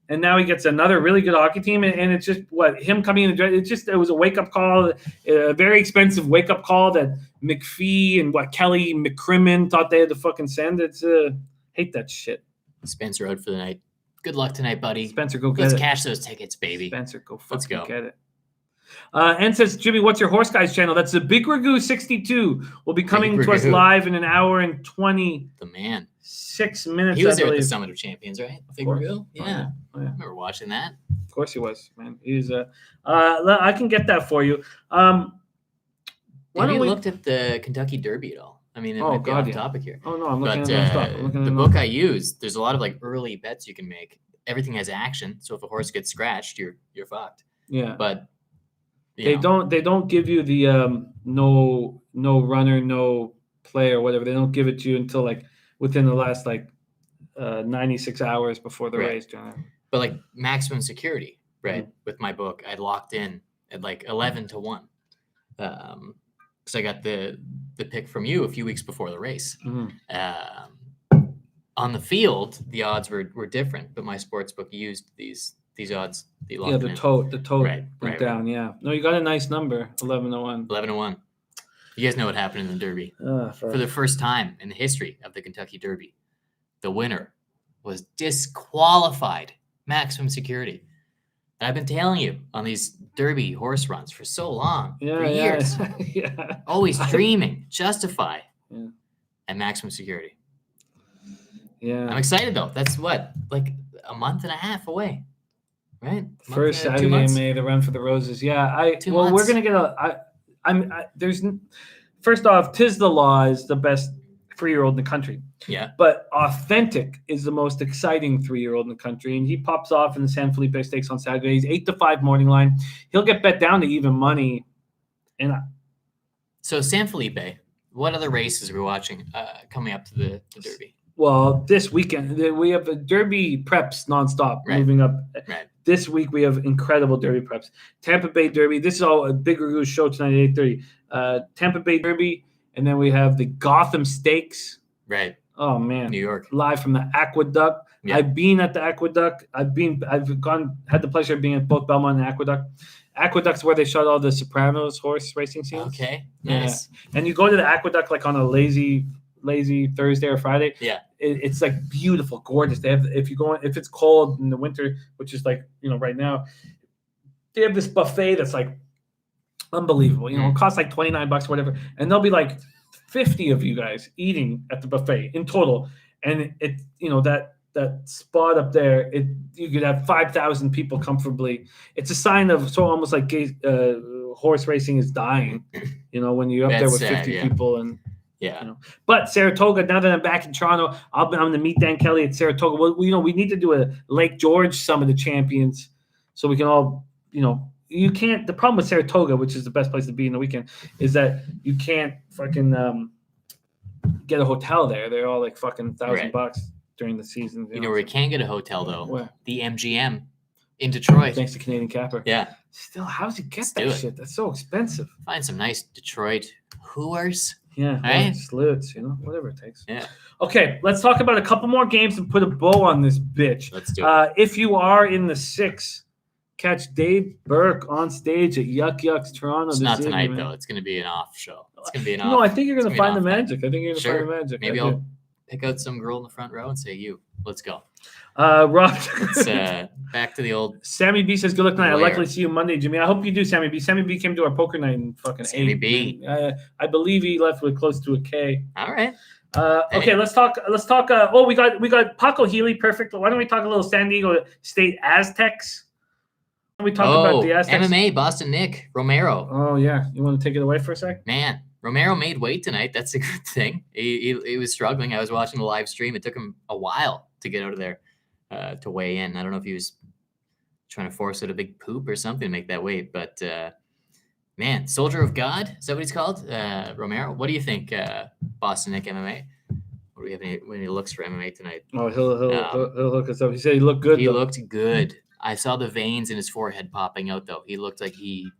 And now he gets another really good hockey team, and it's just him coming in. It was a wake up call, a very expensive wake up call that McPhee and Kelly McCrimmon thought they had to fucking send. Hate that shit. Spencer out for the night. Good luck tonight, buddy. Spencer, go get it. Let's cash those tickets, baby. Spencer, go fucking get it. And says, Jimmy, what's your Horse Guys channel? That's the Big Ragoo 62. Will be coming to us live in an hour and 26 minutes. He was there at the Summit of Champions, right? Big Ragoo? Yeah. I remember watching that. Of course he was, man. He's I can get that for you. Have you looked at the Kentucky Derby at all? I mean, it might be off topic here. Oh, no, I'm looking at the book I use, there's a lot of early bets you can make. Everything has action, so if a horse gets scratched, you're fucked. Yeah. But they don't give you the no runner, no play or whatever. They don't give it to you until within the last 96 hours before the race. But maximum security, right? Mm-hmm. With my book, I locked in at 11-1. Because I got the pick from you a few weeks before the race. Mm-hmm. On the field, the odds were different, but my sports book used these odds. The tote went down. Yeah, no, you got a nice number, 11-1. 11-1. You guys know what happened in the Derby. For the first time in the history of the Kentucky Derby, the winner was disqualified. Maximum security. And I've been telling you on these Derby horse runs for so long, for years. Yeah. Always dreaming, justify, Yeah. and maximum security. Yeah. I'm excited though. That's what, like a month and a half away, right? First Saturday in May, the Run for the Roses. Yeah, we're gonna get there's first off, 'Tis the Law is the best 3-year-old in the country. Yeah. But Authentic is the most exciting 3-year-old in the country, and he pops off in the San Felipe Stakes on Saturday. He's 8-5 morning line. He'll get bet down to even money. And so San Felipe, what other races are we watching coming up to the Derby? Well, this weekend we have a Derby preps nonstop moving up. Right. This week we have incredible Derby preps. Tampa Bay Derby. This is all a Big Ragoo show tonight at 8:30. Tampa Bay Derby, and then we have the Gotham Stakes. Right. Oh man, New York, live from the Aqueduct. Yeah. I've been at the Aqueduct. Had the pleasure of being at both Belmont and Aqueduct. Aqueduct's where they shot all the Sopranos horse racing scenes. Okay, nice. Yeah. And you go to the Aqueduct like on a lazy Thursday or Friday. Yeah, it's like beautiful, gorgeous. They have if it's cold in the winter, which is like right now, they have this buffet that's like unbelievable. It costs like $29 or whatever, and there'll be like 50 of you guys eating at the buffet in total, and it that spot up there, you could have 5,000 people comfortably. It's a sign of almost like horse racing is dying. When you're up there with 50 people and. Yeah. But Saratoga, now that I'm back in Toronto, I'm going to meet Dan Kelly at Saratoga. Well, we need to do a Lake George Summit of Champions so we can all, you can't, the problem with Saratoga, which is the best place to be in the weekend, is that you can't fucking get a hotel there. They're all like fucking $1,000 during the season. You know where you can get a hotel though? Where? The MGM in Detroit. Thanks to Canadian Capper. Yeah. Still, how does he get that shit? That's so expensive. Find some nice Detroit hooers. Yeah, right? Slits, whatever it takes. Yeah. Okay, let's talk about a couple more games and put a bow on this bitch. Let's do it. If you are in the 6, catch Dave Burke on stage at Yuck Yucks Toronto. It's not tonight, though. It's going to be an off show. It's going to be an off. No, I think you're going to find the magic. I think you're going to find the magic. Maybe I'll pick out some girl in the front row and say, you, let's go. Rob. It's back to the old. Sammy B says, good luck tonight. I'll likely see you Monday, Jimmy. I hope you do, Sammy B. Sammy B came to our poker night in fucking Sammy B. I believe he left with close to a K. All right. Okay, let's talk. We got Paco Healy. Perfect. Why don't we talk a little San Diego State Aztecs? Why don't we talk about the Aztecs? MMA, Boston Nick, Romero. Oh, yeah. You want to take it away for a sec? Man, Romero made weight tonight. That's a good thing. He was struggling. I was watching the live stream. It took him a while to get out of there. To weigh in. I don't know if he was trying to force out a big poop or something to make that weight, but man, Soldier of God, is that what he's called? Romero. What do you think, Boston Nick MMA? What do we have when he looks for MMA tonight? Oh, he'll look us up. He said he looked good. He looked good. I saw the veins in his forehead popping out, though. He looked like he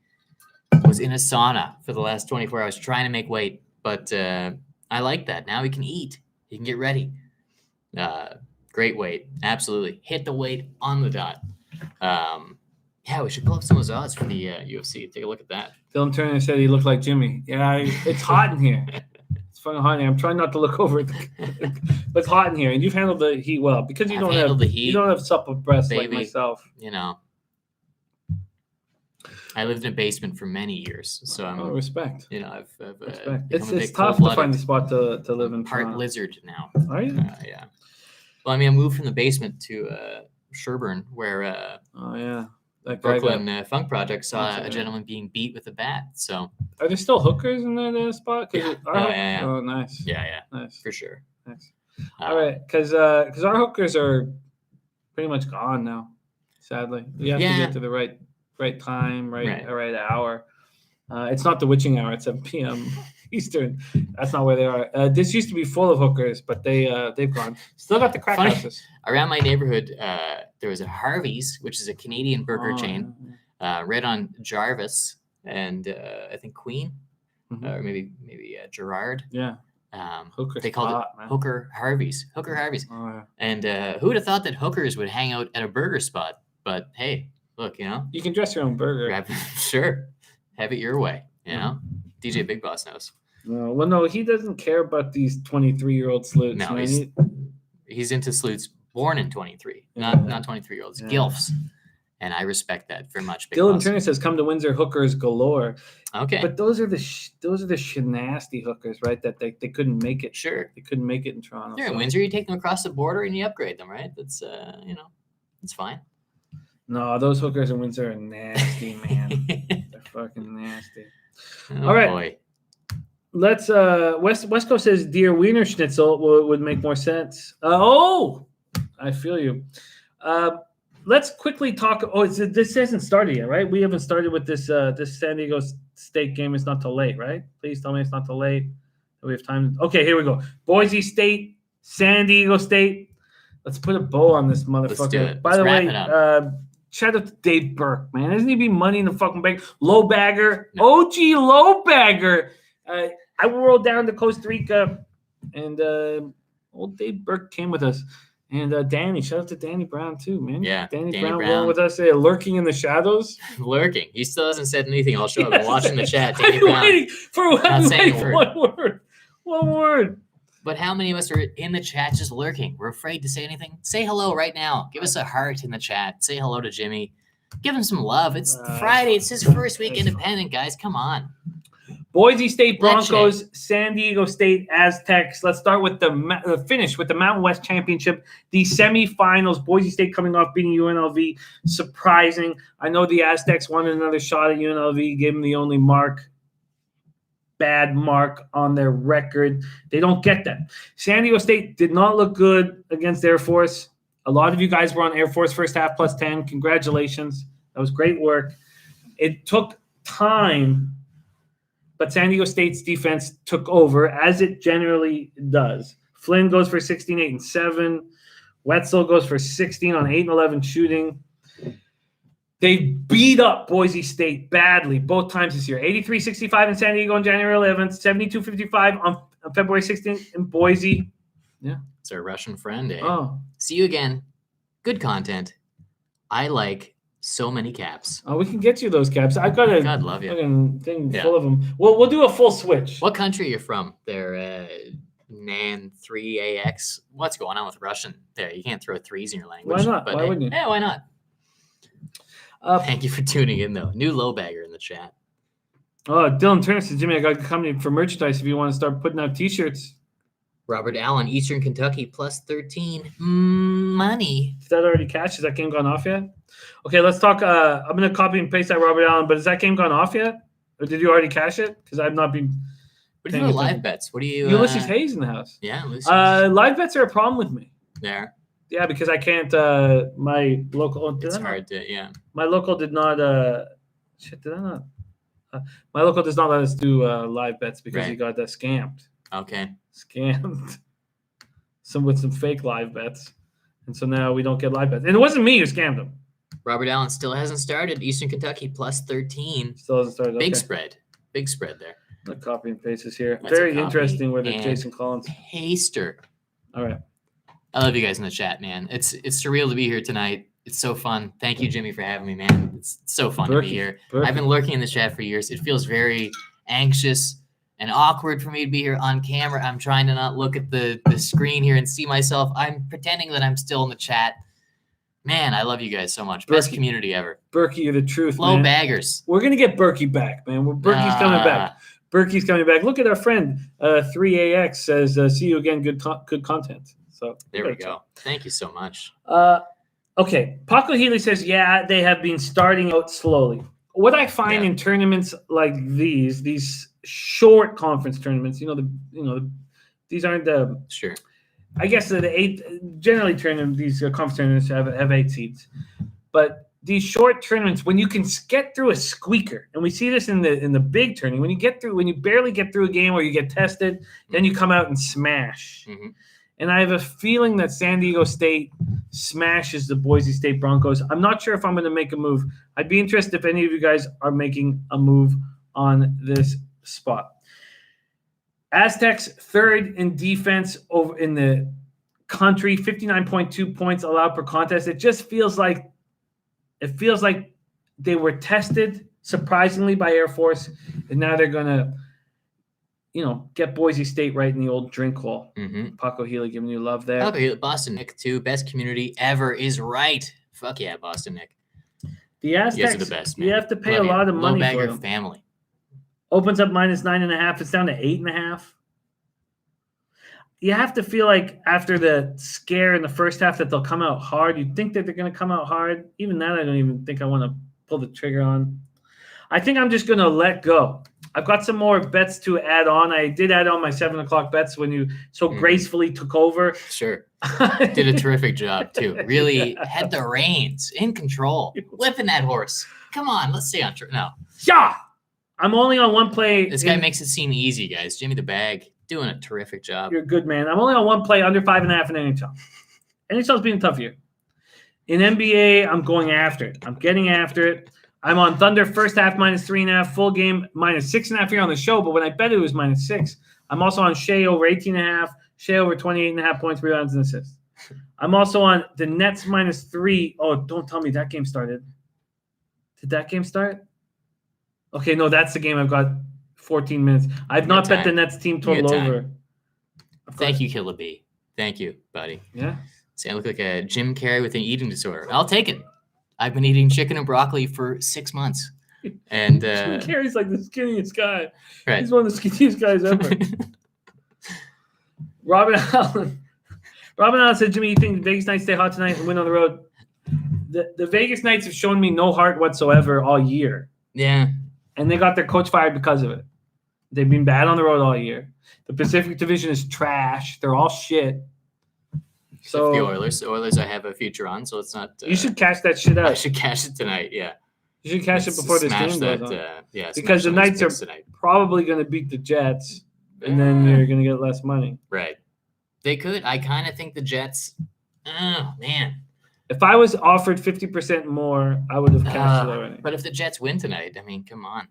was in a sauna for the last 24 hours trying to make weight, but I like that. Now he can eat. He can get ready. Great weight. Absolutely. Hit the weight on the dot. Yeah, we should pull up some of those odds for the UFC. Take a look at that. Dylan Turner said he looked like Jimmy. Yeah, it's hot in here. It's fucking hot in here. I'm trying not to look over it. But it's hot in here. And you've handled the heat well because you don't have supple breasts like myself. I lived in a basement for many years, so I'm respect. I've respect. It's tough to find a spot to live in. Part lizard now. Are you? Yeah. Well, I mean, I moved from the basement to Sherburne, where Brooklyn Funk Project saw a gentleman being beat with a bat. So, are there still hookers in that spot? Yeah. Yeah. Oh, nice. Yeah. Nice for sure. Nice. All right, because our hookers are pretty much gone now. Sadly, you have to get to the right time, right hour. It's not the witching hour at 7 p.m. Eastern. That's not where they are. This used to be full of hookers, but they've gone. Still got the crack houses. Around my neighborhood, there was a Harvey's, which is a Canadian burger chain, right on Jarvis and I think Queen, or maybe Gerard. Yeah. They called it Hooker Harvey's. Hooker Harvey's. Oh, yeah. And who would have thought that hookers would hang out at a burger spot? But hey, look, you can dress your own burger. Sure. Have it your way, DJ Big Boss knows. No, he doesn't care about these 23-year-old sleuths. No, he's into sleuths born in 23, not 23-year-olds, gilfs. And I respect that very much. Dylan Turner says, "Come to Windsor, hookers galore." Okay, but those are the shenasty hookers, right? That they couldn't make it. Sure, they couldn't make it in Toronto. They're in Windsor. You take them across the border and you upgrade them, right? That's it's fine. No, those hookers in Windsor are nasty, man. They're fucking nasty. Oh, all right, boy. Let's West Coast says deer Wiener Schnitzel would make more sense. I feel you. Let's quickly talk. This hasn't started yet, right? We haven't started with this San Diego State game. It's not too late, right? Please tell me it's not too late. We have time. Okay, here we go. Boise State, San Diego State. Let's put a bow on this motherfucker. Let's do it. By the way, shout out to Dave Burke, man. Isn't he be money in the fucking bank? Lobagger, no. OG Lobagger. I rolled down to Costa Rica, and old Dave Burke came with us. And Danny, shout out to Danny Brown too, man. Yeah, Danny Brown with us, lurking in the shadows. Lurking. He still hasn't said anything. I'll show him. Watching the chat. Danny Brown. Waiting for one word. One word. But how many of us are in the chat just lurking? We're afraid to say anything. Say hello right now. Give us a heart in the chat. Say hello to Jimmy. Give him some love. It's Friday. It's his first week independent, guys. Come on. Boise State Broncos, San Diego State Aztecs. Let's start with the finish with the Mountain West Championship, the semifinals. Boise State coming off beating UNLV. Surprising. I know the Aztecs wanted another shot at UNLV, gave them the only bad mark on their record. They don't get that. San Diego State did not look good against Air Force. A lot of you guys were on Air Force first half plus 10. Congratulations. That was great work. It took time, but San Diego State's defense took over, as it generally does. Flynn goes for 16, 8, and 7. Wetzel goes for 16 on 8 and 11 shooting. They beat up Boise State badly both times this year. 83-65 in San Diego on January 11th, 72-55 on February 16th in Boise. Yeah. It's our Russian friend, eh? Oh. See you again. Good content. I like so many caps. Oh, we can get you those caps. I've got a God love you. Thing full of them. We'll do a full switch. What country are you from? They're NAN3AX. What's going on with Russian? There, you can't throw threes in your language. Why not? Why wouldn't you? Yeah, why not? Thank you for tuning in, though. New Lobagger in the chat. Oh, Dylan Turner says, Jimmy, I got a company for merchandise if you want to start putting out T-shirts. Robert Allen, Eastern Kentucky, plus 13. Money. Is that already cashed? Has that game gone off yet? Okay, let's talk. I'm going to copy and paste that Robert Allen, but has that game gone off yet? Or did you already cash it? Because I've not been. What do you do with live bets? What do you. Ulysses Hayes in the house. Yeah, Ulysses. Live bets are a problem with me. There. Yeah, because I can't. My local. It's hard to. Yeah. My local did not. Did I not? My local does not let us do live bets because he got scammed. Okay. Scammed. With some fake live bets, and so now we don't get live bets. And it wasn't me who scammed him. Robert Allen still hasn't started. Eastern Kentucky plus 13. Still hasn't started. Big spread. Big spread there. The copy and paste is here. That's very interesting with the Jason Collins. Paster. All right. I love you guys in the chat, man. It's surreal to be here tonight. It's so fun. Thank you, Jimmy, for having me, man. It's so fun to be here. I've been lurking in the chat for years. It feels very anxious and awkward for me to be here on camera. I'm trying to not look at the screen here and see myself. I'm pretending that I'm still in the chat. Man, I love you guys so much. Best community ever. Berkey, you're the truth, man. Baggers. We're going to get Berkey back, man. Berkey's coming back. Berkey's coming back. Look at our friend, 3AX says, see you again. Good content. So there we go. Thank you so much. Okay. Paco Healy says, yeah, they have been starting out slowly. What I find in tournaments like these short conference tournaments, these aren't the sure. I guess the 8 generally these conference tournaments have 8 seeds, but these short tournaments, when you can get through a squeaker, and we see this in the big tourney, when you barely get through a game or you get tested, then you come out and smash. Mm-hmm. And I have a feeling that San Diego State smashes the Boise State Broncos. I'm not sure if I'm going to make a move. I'd be interested if any of you guys are making a move on this spot. Aztecs third in defense over in the country, 59.2 points allowed per contest. It just feels like they were tested surprisingly by Air Force, and now they're gonna, get Boise State right in the old drink hole. Mm-hmm. Paco Healy giving you love there. Boston Nick too. Best community ever is right. Fuck yeah, Boston Nick. The Aztecs, you guys are the best, man. You have to pay a lot of money for Lobagger them. family. Opens up -9.5. It's down to 8.5. You have to feel like after the scare in the first half that they'll come out hard. You think that they're going to come out hard. Even that, I don't even think I want to pull the trigger on. I think I'm just going to let go. I've got some more bets to add on. I did add on my 7 o'clock bets when you so gracefully took over. Sure. Did a terrific job, too. Really had the reins, in control, whipping that horse. Come on, let's stay on track. No. Yeah. I'm only on one play. This guy makes it seem easy, guys. Jimmy the Bag doing a terrific job. You're a good man. I'm only on one play under 5.5 in NHL. NHL's being tough here. In NBA, I'm going after it. I'm getting after it. I'm on Thunder first half -3.5, full game -6.5 here on the show, but when I bet it was -6. I'm also on Shea over 18.5, Shea over 28.5 points, rebounds, and assists. I'm also on the Nets -3. Oh, don't tell me that game started. Did that game start? Okay, no, that's the game. I've got 14 minutes. I've not bet the Nets team total over. Thank you, Killer B. Thank you, buddy. Yeah. See, I look like a Jim Carrey with an eating disorder. I'll take it. I've been eating chicken and broccoli for 6 months. And Jim Carrey's like the skinniest guy. Right. He's one of the skinniest guys ever. Robin Allen said, Jimmy, you think the Vegas Knights stay hot tonight and win on the road? The Vegas Knights have shown me no heart whatsoever all year. Yeah. And they got their coach fired because of it. They've been bad on the road all year. The Pacific Division is trash. They're all shit. So the Oilers I have a future on, so it's not. You should cash that shit out. I should cash it tonight. Yeah. You should cash it before this game goes on. Yeah. Because the Knights are probably going to beat the Jets, and then you're going to get less money. Right. They could. I kind of think the Jets. Oh man. If I was offered 50% more, I would have cashed it already. But if the Jets win tonight, I mean, come on.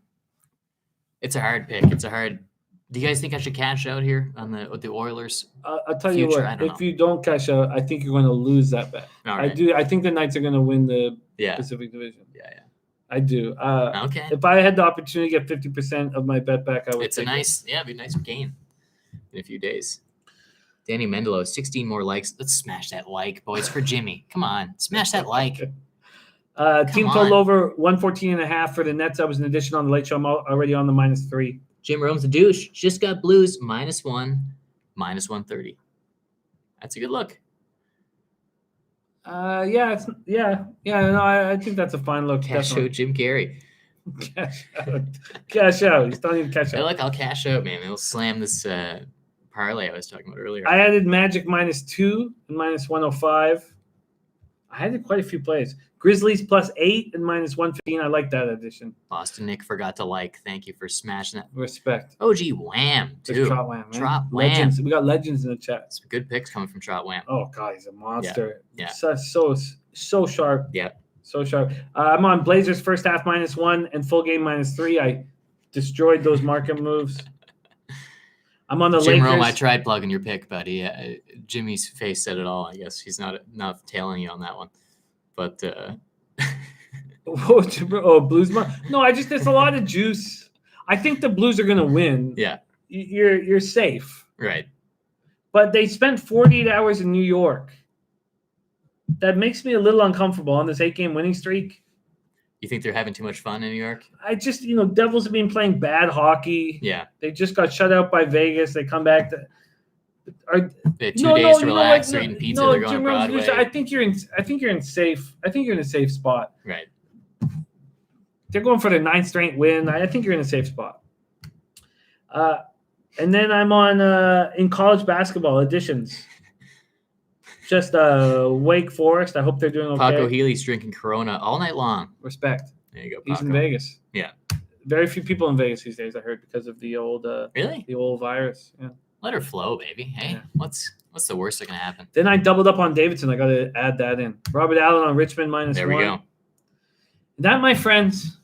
It's a hard pick. It's a hard. Do you guys think I should cash out here on the Oilers? I'll tell you what. If you don't cash out, I think you're going to lose that bet. Right. I do. I think the Knights are going to win the Pacific Division. Yeah. I do. Okay. If I had the opportunity to get 50% of my bet back, I would. It's a nice, it'd be a nice gain in a few days. Danny Mendelow, 16 more likes. Let's smash that like, boys, for Jimmy. Come on, smash that like. Team total over 114.5 for the Nets. That was an addition on the late show. I'm already on the -3. Jim Rome's a douche. Just got Blues -1, -130. That's a good look. Yeah. No, I think that's a fine look. Cash out Jim Carrey. Cash out. He's telling you to cash out. I'll cash out, man. It'll slam this parlay I was talking about earlier. I added Magic -2 and -105. I added quite a few plays. Grizzlies +8 and -115. I like that addition. Boston Nick forgot to like. Thank you for smashing it. Respect. OG Wham, too. Trot Wham, man. Trot Wham. Legends. We got legends in the chat. Some good picks coming from Trot Wham. Oh, God, he's a monster. Yeah. So sharp. Yeah. So sharp. I'm on Blazers first half -1 and full game -3. I destroyed those market moves. I'm on the Jim Lakers. Rome, I tried plugging your pick, buddy. Jimmy's face said it all. I guess he's not tailing you on that one. But Blues. No, there's a lot of juice. I think the Blues are going to win. Yeah, you're safe. Right. But they spent 48 hours in New York. That makes me a little uncomfortable on this 8-game winning streak. You think they're having too much fun in New York? I just, Devils have been playing bad hockey. Yeah. They just got shut out by Vegas. They come back to. They have 2 days to relax. They're eating pizza. They're going to Broadway. I think you're in a safe spot. Right. They're going for their 9th straight win. I think you're in a safe spot. And then I'm on in college basketball additions. Just Wake Forest. I hope they're doing okay. Paco Healy's drinking Corona all night long. Respect. There you go, Paco. He's in Vegas. Yeah. Very few people in Vegas these days, I heard, because of the old really? The old virus. Yeah. Let her flow, baby. Hey, what's the worst that can happen? Then I doubled up on Davidson. I got to add that in. Robert Allen on Richmond -1. There we go. That, my friends,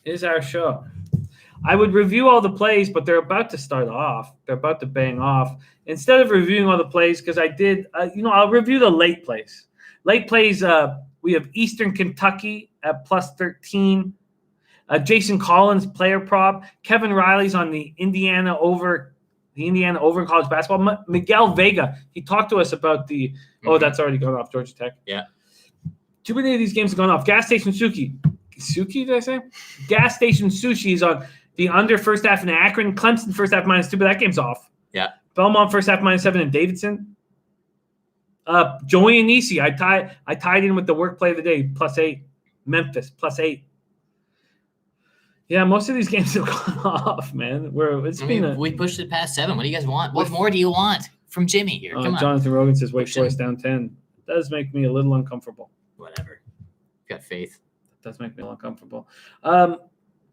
is our show. I would review all the plays, but they're about to start off. They're about to bang off. Instead of reviewing all the plays, because I did, I'll review the late plays. Late plays, we have Eastern Kentucky at +13. Jason Collins, player prop. Kevin Riley's on the Indiana over in college basketball. Miguel Vega, he talked to us about that's already gone off, Georgia Tech. Yeah. Too many of these games have gone off. Gas Station Sushi, did I say? Gas Station Sushi is on the under first half in Akron. Clemson first half -2, but that game's off. Yeah. Belmont first half -7 in Davidson. Joey and Nisi, I tied in with the work play of the day, +8. Memphis, +8. Yeah, most of these games have gone off, man. We pushed it past 7. What do you guys want? What more do you want from Jimmy here? Come on. Jonathan Rogan says Wake Forest down 10. That does make me a little uncomfortable. Whatever. Got faith. That does make me a little uncomfortable.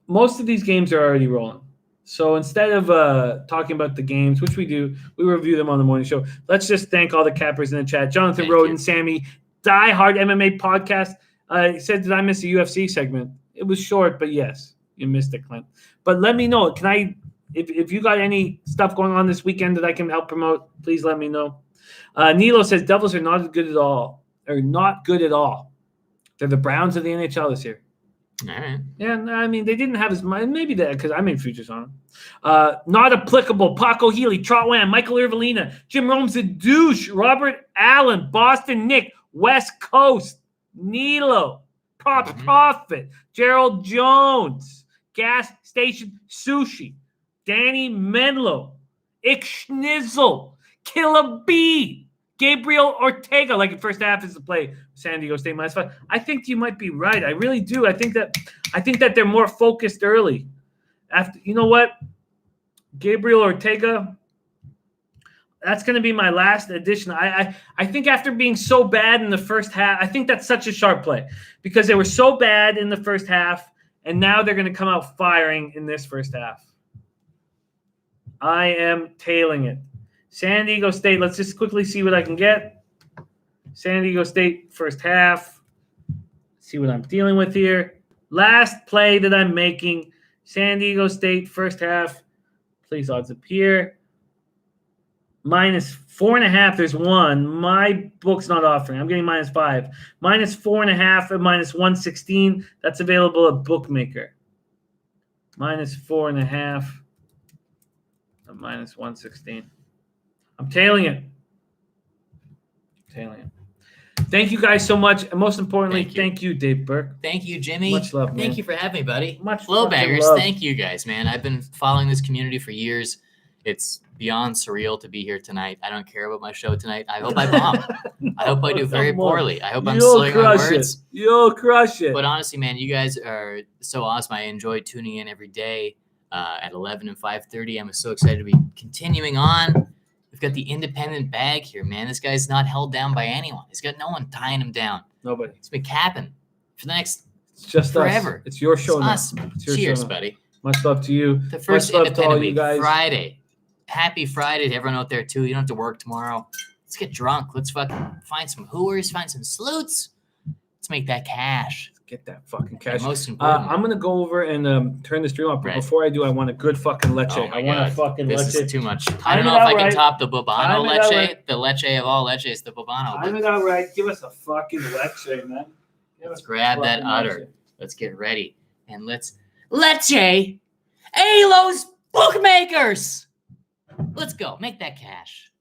Most of these games are already rolling. So instead of talking about the games, which we do, we review them on the morning show. Let's just thank all the cappers in the chat. Jonathan Roden, Sammy, diehard MMA podcast. He said, did I miss a UFC segment? It was short, but yes. You missed it, Clint. But let me know. If you got any stuff going on this weekend that I can help promote, please let me know. Nilo says Devils are not good at all. They're not good at all. They're the Browns of the NHL this year. All right. Yeah, I mean, they didn't have as much. Maybe that because I made futures on them. Not applicable. Paco Healy, Trot Wham, Michael Irvelina, Jim Rome's a douche, Robert Allen, Boston Nick, West Coast, Nilo, Profit, Gerald Jones. Gas Station Sushi, Danny Menlo, Ixnizzle, Killa B, Gabriel Ortega. Like the first half is the play. San Diego State -5. I think you might be right. I really do. I think that they're more focused early. After you know what, Gabriel Ortega. That's going to be my last addition. I think after being so bad in the first half, I think that's such a sharp play because they were so bad in the first half. And now they're going to come out firing in this first half. I am tailing it. San Diego State, let's just quickly see what I can get. San Diego State first half. See what I'm dealing with here. Last play that I'm making. San Diego State first half. Please odds appear. -4.5. There's one. My book's not offering. I'm getting -5. -4.5 at -116. That's available at Bookmaker. -4.5 at -116. I'm tailing it. Thank you guys so much. And most importantly, thank you, Dave Burke. Thank you, Jimmy. Much love, man. Thank you for having me, buddy. Much Lobaggers, love. thank you guys, man. I've been following this community for years. It's beyond surreal to be here tonight. I don't care about my show tonight. I hope I bomb. I hope I do very poorly. I hope I'm slurring my words. You'll crush it. But honestly, man, you guys are so awesome. I enjoy tuning in every day at 11 and 5:30. I'm so excited to be continuing on. We've got the independent bag here, man. This guy's not held down by anyone. He's got no one tying him down. Nobody. He's been capping for the next just forever. It's your show now. Us. Cheers, buddy. Much love to you. The first Much love independent to all week, you guys. Friday. Happy Friday to everyone out there, too. You don't have to work tomorrow. Let's get drunk. Let's fucking find some hooers, find some sleuts. Let's make that cash. Get that fucking cash. Most important. I'm going to go over and turn the stream off. But before I do, I want a good fucking leche. Oh my I want God. a fucking leche. This is too much. I don't know if I can top the Bobano leche. Right. The leche of all leches, the Bobano. Time it out right. Give us a fucking leche, man. Let's grab that udder. Let's get ready. And let's leche Alo's Bookmakers. Let's go. Make that cash.